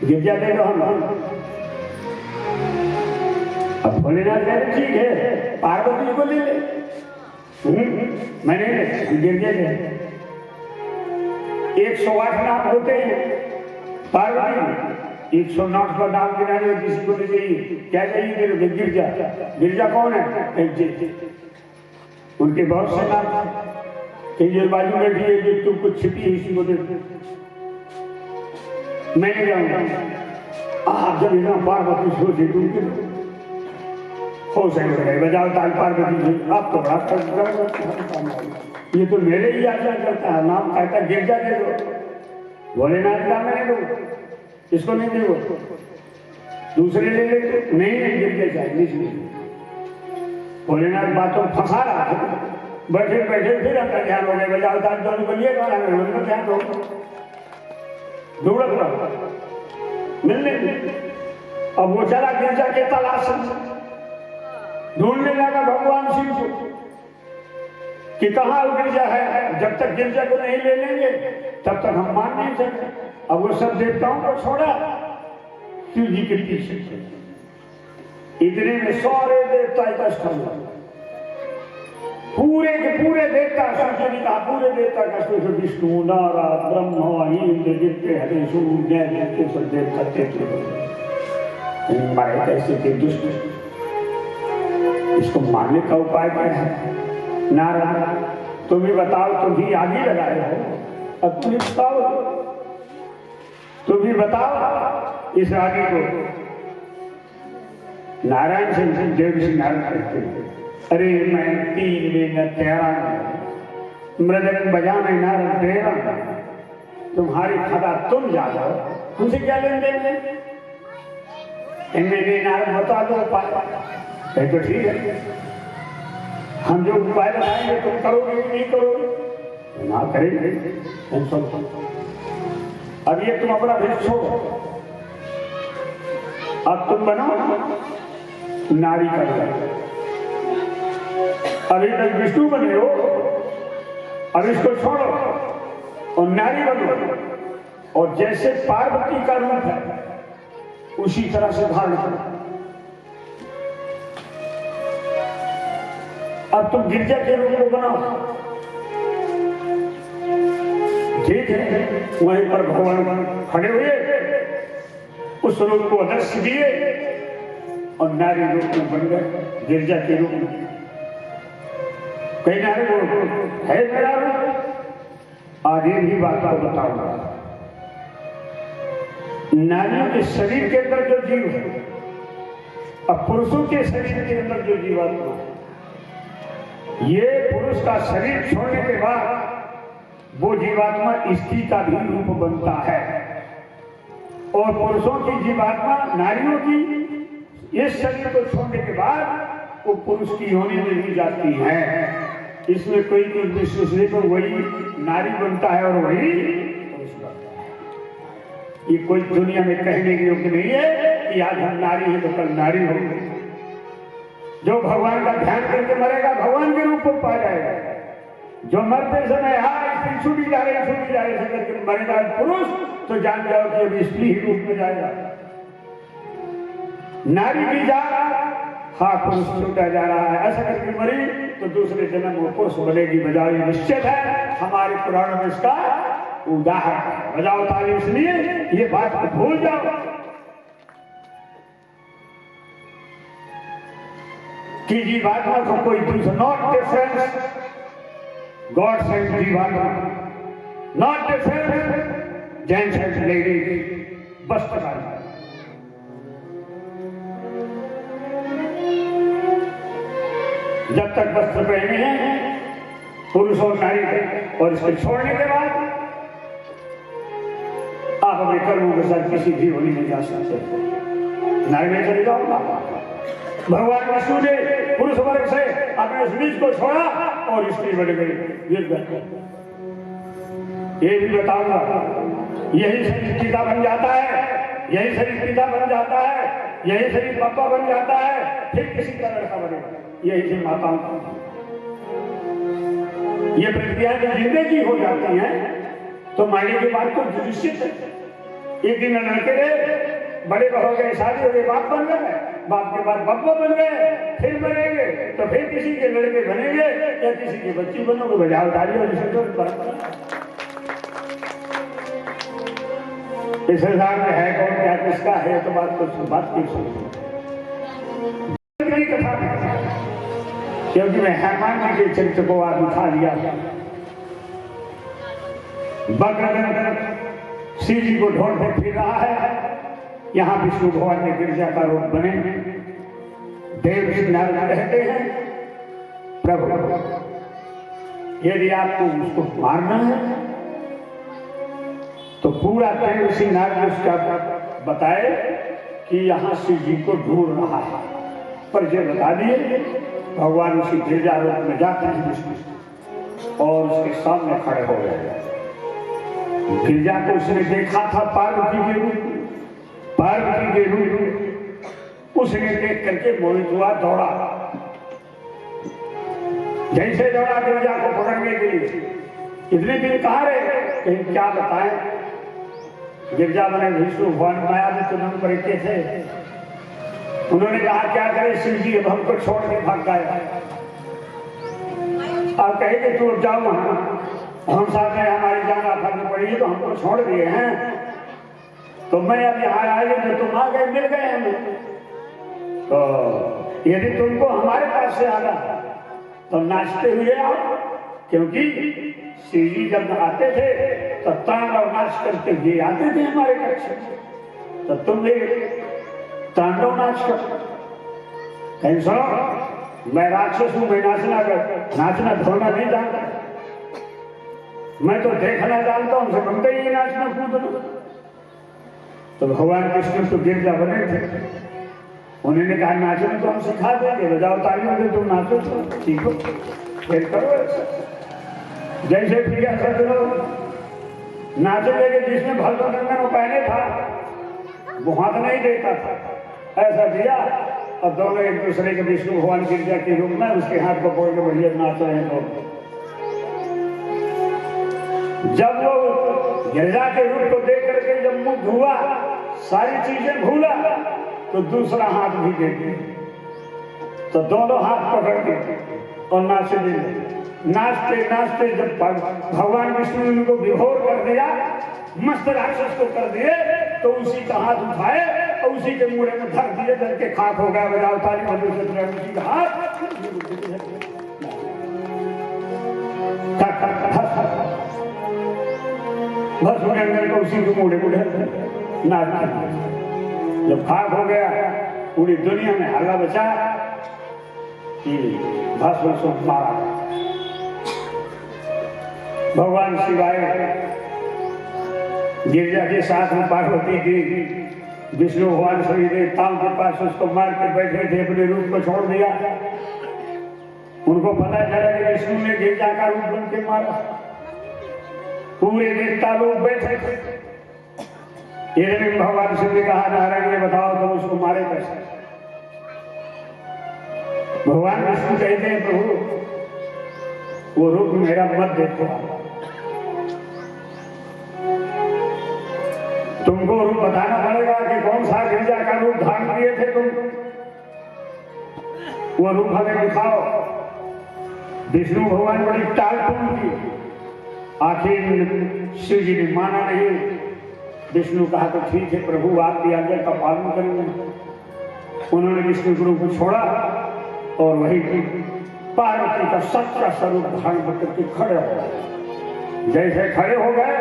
गिरजा दे दो हम। अब भोलेनाथ कह रहे ठीक है पार्वती को ले ले, मैंने गिरजा दे। 108 नाम होते हैं पार्वती 109 का नाम गिनाने में किसी को नहीं चाहिए। क्या चाहिए तेरे को? गिरजा। गिरजा कौन है? एक जी उनके बहुत से नाम कि ये बाजू बैठी है जो तुम कुछ छिपी है इसी को देखो। मैं नहीं जाऊंगा। आप जब इतना पार्वती सोचे तुम हो सके बजाओ ताल पार्वती जी। आप तो बड़ा ये तो मेरे ही आज्ञा करता है। नाम कहता है गिरजा दे दो। भोलेनाथ का मैं दो, इसको नहीं दे दूसरे ले ले नहीं गिरजा चाहिए। भोलेनाथ बातों फंसा रहा था। बैठे बैठे फिर अपना ध्यान हो गया। बजाओ ताल दोनों को लिए ध्यान हो दौड़त रहा मिलने। अब वो चला गिरजा के तलाश ढूंढने लगा भगवान शिव को कि कहाँ वो गिरजा है। जब तक गिरजा को नहीं ले लेंगे तब तक हम मान नहीं सकते। अब वो सब देवताओं को छोड़ा शिव जी के पीछे। इतने में सारे देवता इकट्ठा हुआ। पूरे के पूरे देवता सूर्य ने कहा पूरे देवता का सूर्य विष्णु नारद ब्रह्मा इंद्र जितने हरे सूर्य जितने सब देवता मारे कैसे के दुष्ट। इसको मारने का उपाय क्या है? नारायण तुम ही बताओ। तुम ही आगे लगाए हो। अब तुम ही बताओ। तुम ही बताओ इस आगे को। नारायण से देव से नारायण कहते हैं अरे मैं 3 में 13 मृदंग बजाने नारद तेरा। तुम्हारी खदा तुम जाओ हमसे क्या लेन देन। इनमें नारद बता दो उपाय। तो ठीक है हम जो उपाय बताएंगे तुम करोगे नहीं करोगे? ना करेंगे। अब ये तुम अपना भेद छोड़ो। अब तुम बनो नारी का रूप। अभी तक विष्णु बने हो। अब इसको छोड़ो और नारी बनो। और जैसे पार्वती का रूप है उसी तरह से धारण करो। अब तुम गिरजा के रूप को बनाओ। ठीक है। वहीं पर भगवान खड़े हुए उस रूप को अदृश्य दिए और नारी रूप में बन गए। गिरजा के रूप में कई नारी रूप है मेरा रूप। आज ये भी बात को बताऊंगा। नारियों के शरीर के अंदर जो जीव है अब पुरुषों के शरीर के अंदर जो जीवात्मा है ये पुरुष का शरीर छोड़ने के बाद वो जीवात्मा स्त्री का भी रूप बनता है। और पुरुषों की जीवात्मा नारियों की इस शरीर को छोड़ने के बाद वो पुरुष की योनि में भी जाती है। इसमें कोई विशेष नहीं तो वही नारी बनता है और वही पुरुष बनता है। ये कोई दुनिया में कहने के योग्य नहीं है कि आज हम नारी हैं तो कल नारी होंगे। जो भगवान का ध्यान करके मरेगा भगवान के रूप में पा जाएगा। जो मरते समय छूटी जा रही से करके मरेगा पुरुष तो जान जाओ कि अब स्त्री ही रूप में जाएगा। नारी की जा पुरुष छूटा जा रहा है ऐसा करके मरी तो दूसरे जन्म वो पुरुष बनेगी। बजाओ ये निश्चित है। हमारे पुराण में इसका उदाहरण बजाओ ताली। इसलिए ये बात को भूल जाओ कि जीवात्मा को कोई दूसरा नॉट डिफरेंस। गॉड सेंड जीवात्मा not difference. Gents and ladies बस जब तक वस्त्र पहने हैं पुरुष और नारी है। और इसको छोड़ने के बाद आप अपने कर्मों के साथ किसी भी होली में जा सकते। नारी में चले जाओ। भगवान विष्णु ने पुरुष वर्ग से अपने बीज को छोड़ा और स्त्री बन गई। ये भी बताऊंगा। यही शरीर पिता बन जाता है। यही शरीर पिता बन जाता है। यही शरीर पापा बन जाता है। फिर किसी का लड़का बनेगा। यही से माताओं ये प्रतिक्रिया जब जिंदगी हो जाती है तो मायने की बात तो निश्चित है। एक दिन लड़के बड़े हो गए शादी हो गई बाप बन गए। बाप के बाद बब्बा बन गए फिर बनेंगे तो फिर किसी के लड़के बनेंगे या किसी की बच्ची बनोगे। बजाओ ताली और इस संसार में है कौन, क्या किसका है, तो बात क्यों सुनी कथा में, क्योंकि मैं हनुमान जी के चरित्र को आज दिखा दिया। बकरंद शिव जी को ढूंढते फिर रहा है। यहाँ विष्णु भगवान ने गिरजा का रूप बने, देव श्री नारद कहते हैं प्रभु यदि आपको उसको मारना है तो पूरा देव श्री नारद उसका बताए कि यहाँ शिव जी को ढूंढ रहा है। पर ये बता दिए, भगवान उसी गिरजा रूप में जाते हैं विष्णु और उसके सामने खड़े हो गए। गिरजा को उसने देखा था पार्वती के रूप, पार्वती के रूप उसने देख करके मोहित हुआ, दौड़ा। जैसे दौड़ा गिरजा को पकड़ने के लिए, इतने दिन कहा रहे कहीं क्या बताएं। गिरजा बने विष्णु भगवान माया में तुम पर थे, उन्होंने कहा क्या करे शिव जी अब हमको छोड़ के भाग गए। अब कहे कि तू जाओ वहां, हम साथ में हमारी जान आफत पड़ी तो हमको छोड़ दिए हैं, तो मैं अब यहाँ आए तो तुम आ गए, मिल गए हमें। तो यदि तुमको हमारे पास से आना तो नाचते हुए आओ, क्योंकि शिव जी जब आते थे तो तांडव नाच करते हुए आते थे हमारे कक्ष, तो तुम भी तांडव नाच कर। कहीं सुनो, मैं राक्षस हूं, मैं नाचना धोना नहीं जानता, मैं तो देखना जानता हूं, बनता ही नाचना कूदना। तो भगवान कृष्ण तो गिरजा बने थे, उन्होंने कहा नाचना तो हम सिखा देंगे, बजाओ तालियों से तुम नाचो, ठीक हो फिर करो ऐसा। जैसे प्रिया सज्जनों नाचे लेके जिसने भल्लो नंदन पहने था वो हाथ नहीं देता था, ऐसा दिया और दोनों एक दूसरे के विष्णु भगवान गिरजा के रूप में उसके हाथ को पकड़ के बढ़िया नाच रहे हैं लोग। जब वो गिरजा के रूप को देख करके जब मुक्त हुआ, सारी चीजें भूला, तो दूसरा हाथ भी दे दिया, तो दोनों हाथ पकड़ के और नाचे लगे। नाचते नाचते जब भगवान विष्णु ने उनको विभोर कर दिया, मस्त राक्षस को कर दिए, तो उसी का हाथ उठाए और उसी के मुड़े में धर दिए, धर के खाक हो गया। बजाओ ताली बंधु से उसी का हाथ बस अंदर को उसी के मुड़े मुड़े नाच। जब खाक हो गया, पूरी दुनिया में हल्ला बचा कि भस्म मारा। भगवान शिवाय गिरजा के साथ में पार्वती जी विष्णु भगवान सभी देवताओं के पास उसको मार के बैठे थे, अपने रूप को छोड़ दिया। उनको पता चला कि विष्णु ने गिरजा का रूप बन के मारा। पूरे देवता लोग बैठे थे। इतने भगवान शिव ने कहा नारायण ये बताओ तुम उसको मारे कैसे। भगवान विष्णु कहते हैं प्रभु वो रूप मेरा मत देखो, तुमको रूप बताना पड़ेगा कि कौन सा गिरजा का रूप धारण किए थे तुम, वो रूप हमें दिखाओ। विष्णु भगवान बड़ी टाल की, आखिर शिव जी ने माना नहीं। विष्णु कहा तो ठीक है प्रभु आपकी आज्ञा का पालन करेंगे। उन्होंने विष्णु गुरु को छोड़ा और वही पार्वती का सच्चा स्वरूप धारण करके खड़े हो गए। जैसे खड़े हो गए,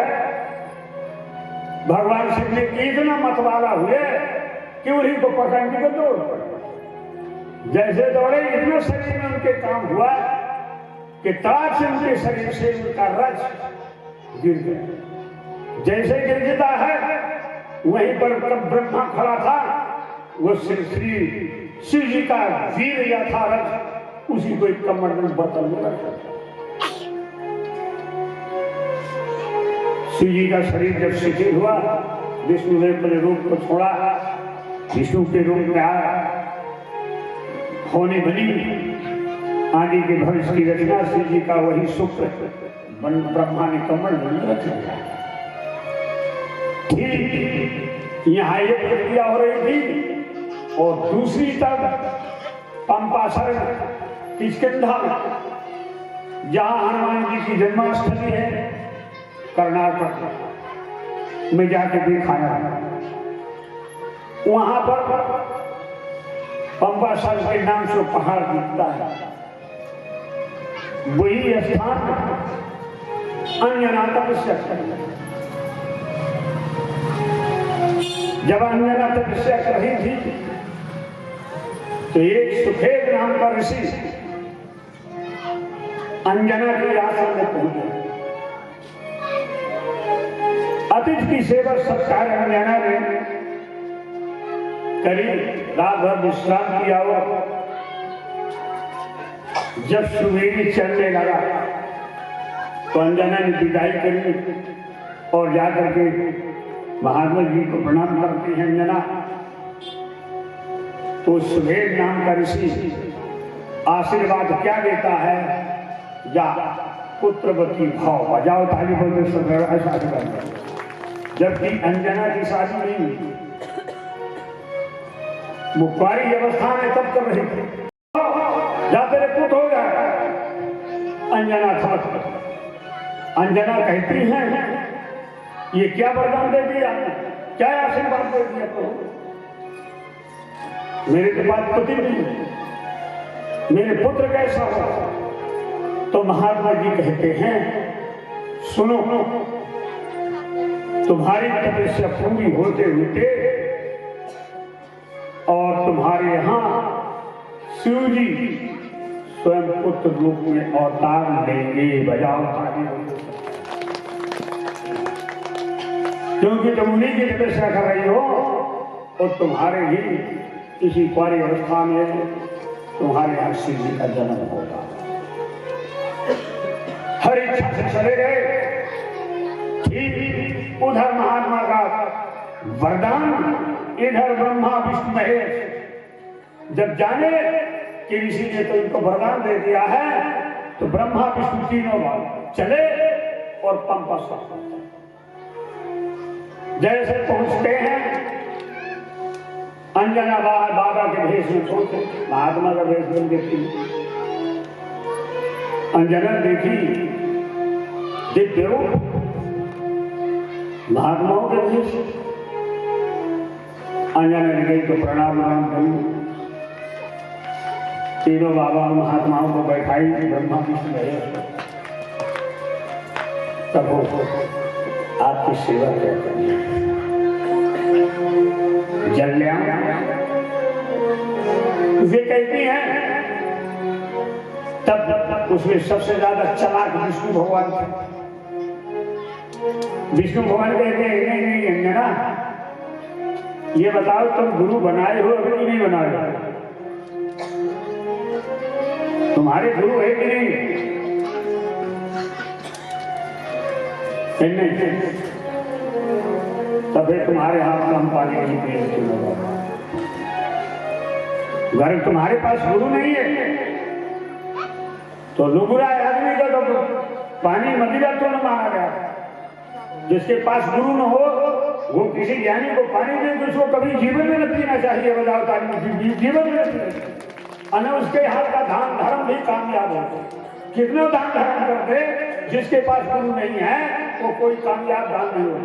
भगवान शिव ने इतना मतवाला हुए कि उन्हीं को पकड़ने को दौड़ पड़े। जैसे दौड़े इतना शरीर में उनके काम हुआ कि ताज से उनके शरीर से उनका रज गिर गया। जैसे गिर जाता है वहीं पर ब्रह्मा खड़ा था, वो श्री शिव जी का वीर या था रज, उसी को एक कमर में बर्तन में रखा। शिव जी का शरीर जब शिथिल हुआ, विष्णु ने अपने रूप को छोड़ा, विष्णु के रूप में आया, होने बनी आगे के भविष्य की रचना। शिव जी का वही शुक्र ब्रह्मा ने कमल बन रखा। ठीक यहाँ एक प्रक्रिया हो रही थी और दूसरी तरफ पंपासर किष्किंधा में, जहां हनुमान जी की जन्माष्टमी है, कर्नाटक में जाके दिखाया। वहां पर पंपासल के नाम से पहाड़ दिखता है, वही स्थान अंजना तपस्या कर। जब अंजना तपस्या कर रही थी तो एक सुखेद नाम का ऋषि अंजना के आश्रम में पहुंचे। अतिथि की सेवा सत्कार अंजना ने करी, रात भर विश्राम किया। जब सुबेरे चलने लगा तो अंजना ने विदाई करी और जाकर के महात्मा जी को प्रणाम करती है अंजना। तो सुबेर नाम का ऋषि आशीर्वाद क्या देता है, जा पुत्रवती भाव बजाओ, ताली बोलते सब ऐसा करते। जबकि अंजना की शादी नहीं हुई, वो कुंवारी अवस्था में तब कर रही थी। जा तेरे पुत्र हो गया। अंजना थमक, अंजना कहती हैं ये क्या वरदान दे दिया, क्या आशीर्वाद दे दिया प्रभु, मेरे के पास पति नहीं, मेरे पुत्र कैसा हो। तो महात्मा जी कहते हैं सुनो, तुम्हारी तपस्या पूरी होते होते और तुम्हारे यहां शिव जी स्वयं पुत्र रूप में अवतार लेंगे। बजाओ ताली। क्योंकि तुम उन्हीं की तपस्या कर रही हो और तुम्हारे ही इसी कुंवारी अवस्था में तुम्हारे यहां शिव जी का जन्म होगा। हर इच्छा से चले गए। ठीक उधर महात्मा का वरदान, इधर ब्रह्मा विष्णु महेश जब जाने कि ऋषि ने तो इनको वरदान दे दिया है, तो ब्रह्मा विष्णु तीनों बार चले और पंपा सब जैसे पहुंचते हैं अंजना बाबा के भेष में पहुंचे, महात्मा का भेष बन देखी। अंजना देखी दिव्य रूप महात्माओं के भेष। अंजना ने गई तो प्रणाम करी, तीनों बाबा महात्माओं को बैठाई, ब्रह्मा विष्णु महेश। तब आपकी सेवा क्या करनी, जल्या वे कहती हैं। तब उसमें सबसे ज्यादा चलाक विष्णु भगवान थे। विष्णु भगवान कहते हैं नहीं अंजना, ये बताओ तुम गुरु बनाए हो कि नहीं बनाए हो, तुम्हारे गुरु है कि नहीं? तभी तुम्हारे हाथ में हम पानी नहीं पिए। घर तुम्हारे पास गुरु नहीं है तो लुगुरा आदमी का तो पानी मदिरा तो न माना गया। जिसके पास गुरु न हो वो किसी ज्ञानी को पानी दे तो उसको कभी जीवन में न पीना चाहिए। बजाओ ताली, जीवन में न उसके हाथ का दान धर्म भी कामयाब हो। कितना दान धर्म कर दे, जिसके पास गुरु नहीं है वो कोई कामयाब दान नहीं हो।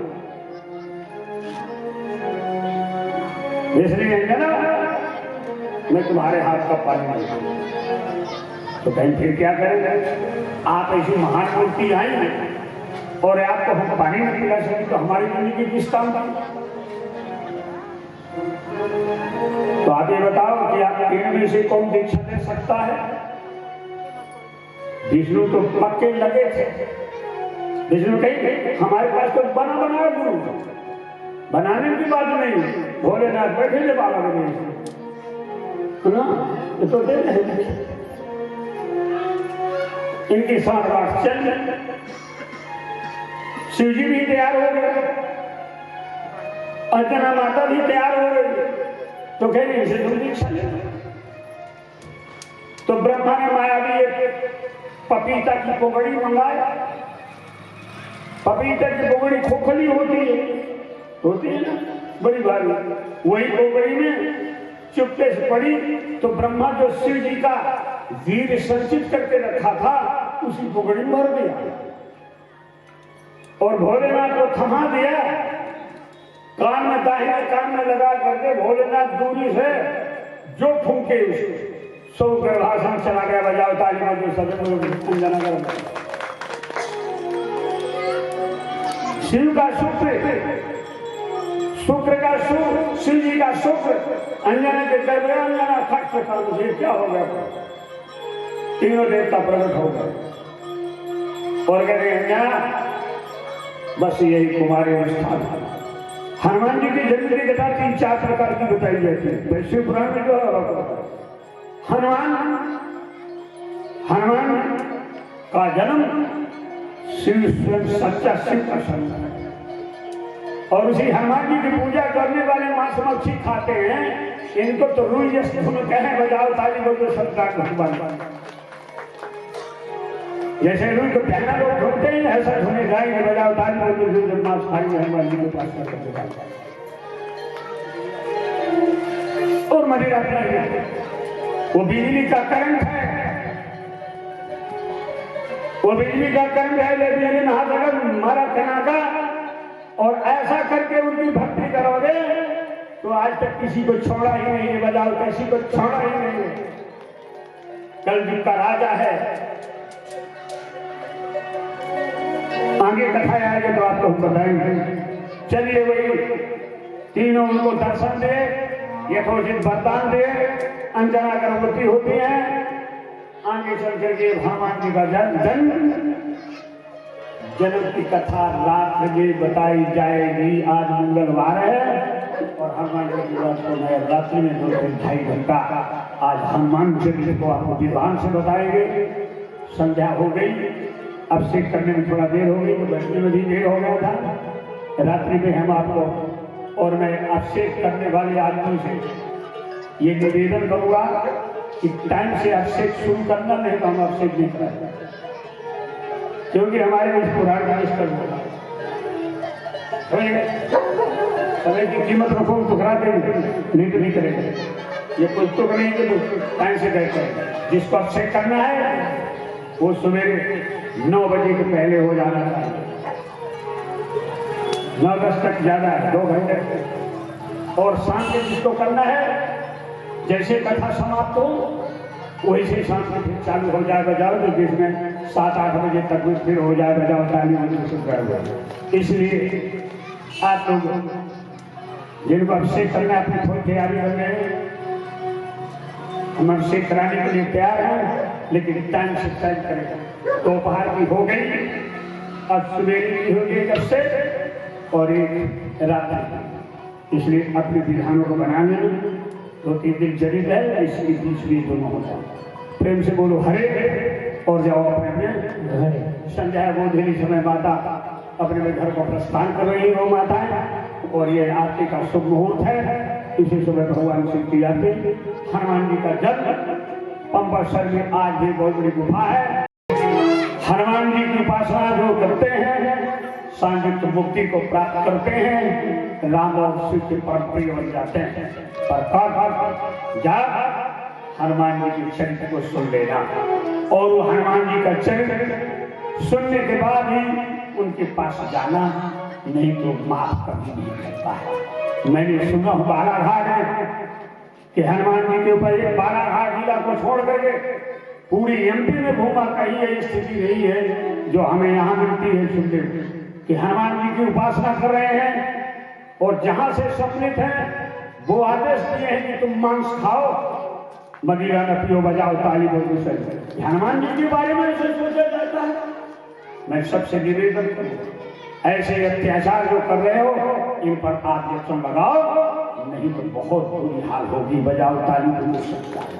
इसलिए अंजना मैं तुम्हारे हाथ का पानी नहीं। तो कहीं फिर क्या करेंगे, आप ऐसी महान मूर्ति आई और आपको हम पानी नहीं पिला सके तो हमारी जिंदगी किस काम की। तो आप ये बताओ कि आप तीन में से कौन दीक्षा दे सकता है? विष्णु तो पक्के लगे थे। विष्णु कहीं हमारे पास तो बना बनाया गुरु, बनाने की बात नहीं। भोलेनाथ बैठे थे बाबा के बीच ना, तो दे रहे इनकी साथ बात चल। शिव जी भी तैयार हो गए, अंजना माता भी तैयार हो गई। तो कह रही इसे तुम दीक्षा ले। तो ब्रह्मा ने मायावी एक पपीता की पोगड़ी मंगाया। पपीता की पोगड़ी खोखली होती है ना बड़ी भारी, वही पोगड़ी में चुपके से पड़ी। तो ब्रह्मा जो शिव जी का वीर संचित करके रखा था उसी पोगड़ी में भर दिया और भोलेनाथ को थमा दिया कान में दाहिने कान में लगा करके भोलेनाथ दूरी से जो फूके सो गर्भासन चला गया। बजाओ ताली बजाओ सब अंजना कर। शिव का शुक्र का शिव जी का शुक्र अंजना के गर्भ में अंजना फट से कर मुझे क्या हो गया। तीनों देवता प्रकट हो गए और कहते अंजना बस यही कुमारी अवस्था था। हनुमान जी की जन्म की कथा 3-4 प्रकार की बताई जाती है वैश्व पुराण में। जो हनुमान का जन्म शिव स्वयं सच्चा शिव का संत है और उसी हनुमान जी की पूजा करने वाले मांस मच्छी खाते हैं। इनको तो रुई कहें बजाओ ताली बजाओ सरकार भगवान। जैसे रुई को पहना लोग ढूंढते हैं ऐसा ढूंढे जाएंगे। बजाओ ताली बजाओ मांस खाएंगे हनुमान जी के पास करके और मदिरा पिलाएंगे। वो बिजली का करंट है, वो बिजली का करंट है। बिजली नहा कर मारा कनाका और ऐसा करके उनकी भक्ति करोगे तो आज तक किसी को छोड़ा ही नहीं है। बजाओ किसी को छोड़ा ही नहीं है। कलयुग का राजा है। आगे कथा आएगी तो आपको हम बताएंगे। चलिए वही तीनों उनको दर्शन दे, यथोचित वरदान दे, अंजना गर्भवती होती है। आगे चल करके हनुमान जी का जन्म की कथा रात बजे बताई जाएगी। आज मंगलवार है और हनुमान जी की बात को मैं रात्रि में 2-2.5 घंटा आज हनुमान चरित्र को आपको विधान से बताएंगे। संध्या हो गई, अभिषेक करने में थोड़ा देर हो गई तो बैठने में भी देर हो गया था। रात्रि में हम आपको और मैं अभिषेक करने वाले आदमी से ये निवेदन करूंगा कि टाइम से अभिषेक शुरू करना, नहीं तो हम अभिषेक नहीं करेंगे क्योंकि हमारे इस पुराण का निष्कर्ष होगा। समय की कीमत रखो तो करा देंगे, नहीं तो नहीं करेंगे। ये कोई तो करेंगे तो टाइम से कहते हैं। जिसको अभिषेक करना है वो सवेरे 9 बजे के पहले हो जाना चाहिए। 9-10 तक ज्यादा है, 2 घंटे। और शाम के जिसको करना है जैसे कथा समाप्त हो वही से शाम को फिर चालू हो जाए। बजाओ तो जिसमें 7-8 बजे तक भी फिर हो जाए। बजाओ ताली बजाओ। इसलिए आप लोग जिनको अभिषेक करना है अपनी थोड़ी तैयारी कर रहे हैं। हम अभिषेक कराने के लिए तैयार हैं लेकिन टाइम से टाइम करें। दोपहर की हो गई, अब सवेरे की होगी एक अभिषेक और एक रात्रि। इसलिए अपने विधानों को बनाने में 2-3 दिन जरूर है। इसके बीच में दोनों हो जाए। प्रेम से बोलो हरे और जाओ अपने में। संध्या बोधेली समय माता अपने में घर को प्रस्थान कर रही हो माताएं और ये आरती का शुभ मुहूर्त है। इसी समय भगवान शिव की आरती। हनुमान जी का जन्म पंपासर में आज भी बहुत बड़ी गुफा है। हनुमान जी की उपासना जो करते हैं सांयुक्त मुक्ति को प्राप्त करते हैं। राम और शिव के परम प्रिय बन जाते हैं। पर जा हनुमान जी के चरित्र को सुन लेना और वो हनुमान जी का चरित्र सुनने के बाद ही उनके पास जाना, नहीं तो माफ कभी नहीं करता है। मैंने सुना बालाघाट में कि हनुमान जी के ऊपर एक बालाघाट जिला को छोड़ करके पूरी एमपी में घूमा, कहीं ये स्थिति नहीं है जो हमें यहाँ मिलती है सुनने कि हनुमान जी की उपासना कर रहे हैं और जहां से सम्मिलित है वो आदेश दिए हैं कि तुम मांस खाओ, मदिरा न पियो, बजाओ ताली बजाओ। हनुमान जी के बारे में ऐसे सोचा जाता है। मैं सबसे निवेदन करूं ऐसे अत्याचार जो कर रहे हो इन पर आप यत्न लगाओ, नहीं तो बहुत बुरी हाल होगी। बजाओ ताली बजाओ।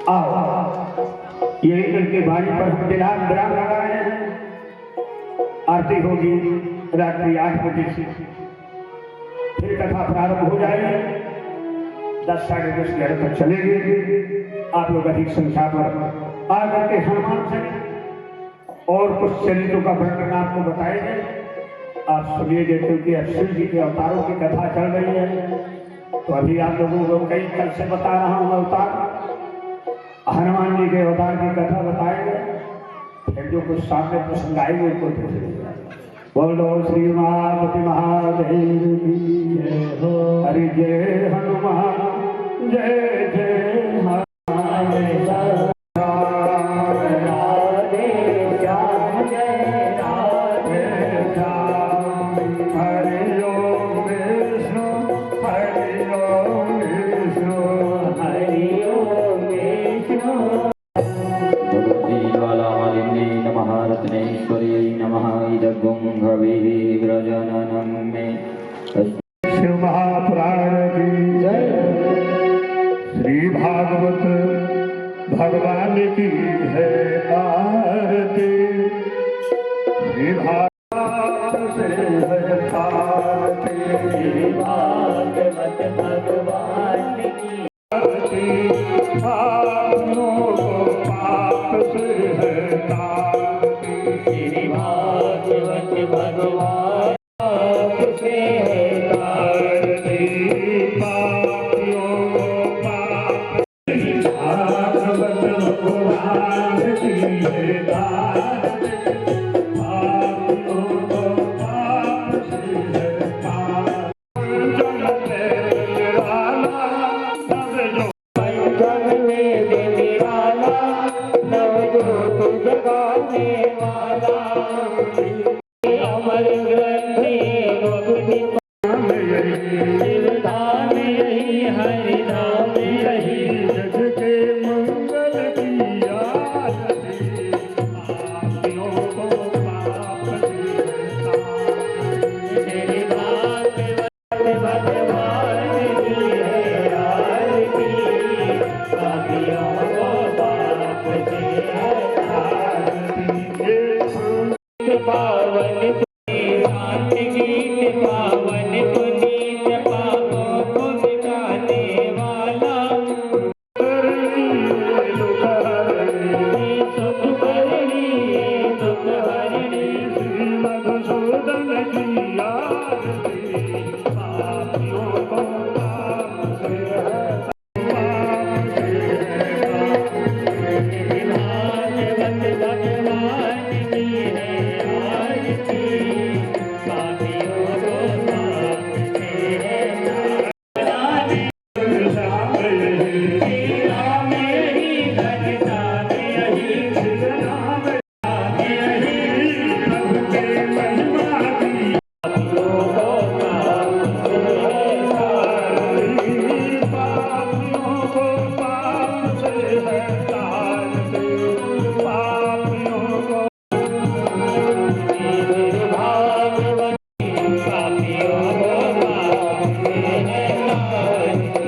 आओ ये इनके बारी पर हम विराम लगा रहे हैं। आरती होगी रात्रि 8 बजे से, फिर कथा प्रारंभ हो जाएगी। 10-10:30 घंटे तक चलेगी। आप लोग अधिक संख्या पर आकर के हनुमान चरित्र और कुछ चरित्रों का वर्णन आपको बताएंगे। आप सुनिएगा क्योंकि अब शिव जी के अवतारों की कथा चल रही है। तो अभी आप लोगों को कई कल से बता रहा हूँ अवतार, हनुमान जी के अवतार की कथा बताएंगे। फिर जो कुछ सामने प्रसंग आएंगे उनको बोलो श्री माता महादेव की जय हो। हरि जय हनुमान जय जय हनुमान राधे श्याम जय राधे श्याम। हरि ओम विष्णु हरि ओम विष्णु हरि ओम विष्णु। ज्वालामालिन्ये नमः रत्नेश्वर्यै नमः इदगुं हविः व्रजननं मे। शिव महापुराण की जय। श्री भागवत भगवान की है आरती। श्री भागवत से है आरती। श्री भागवत भगवान की आरती। पापियों को पाप से है तारती। श्री भागवत भगवान पाप से है तारती। पापियों को पाप से भागवत भगवान की है तारती। पापियों को पाप से है तारती। जगत में निराला सब जो जग में निराला नवदूत जगाने वाला। अमर ग्रंथि मुक्ति धाम यही हरिधाम यही। जग के मंगल की आरती। पापियों को पाप से तारती। तेरी भागवत भगवान की है आरती। पापियों को पाप से तारती। पावन शांत गीत पावन पुनीत पापों को मिटाने वाला। सुख हरणी दुख हरणी श्री मधुसूदन की आरती। पापियों को पाप से भागवत भगवान की है आरती। पापियों को पाप से श्याम यही राम यही घनश्याम यही। राम यही प्रभु के महिमा की। पापियों को पाप से है तारती। पापियों को पाप से है तारती। पापियों को भागवत पापियों को पाप से है तारती।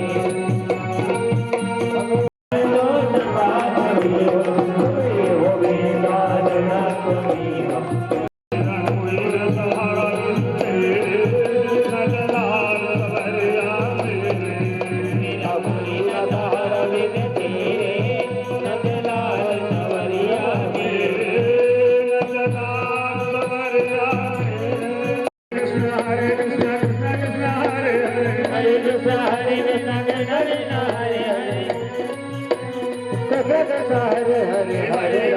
हरे हरे हरे हरे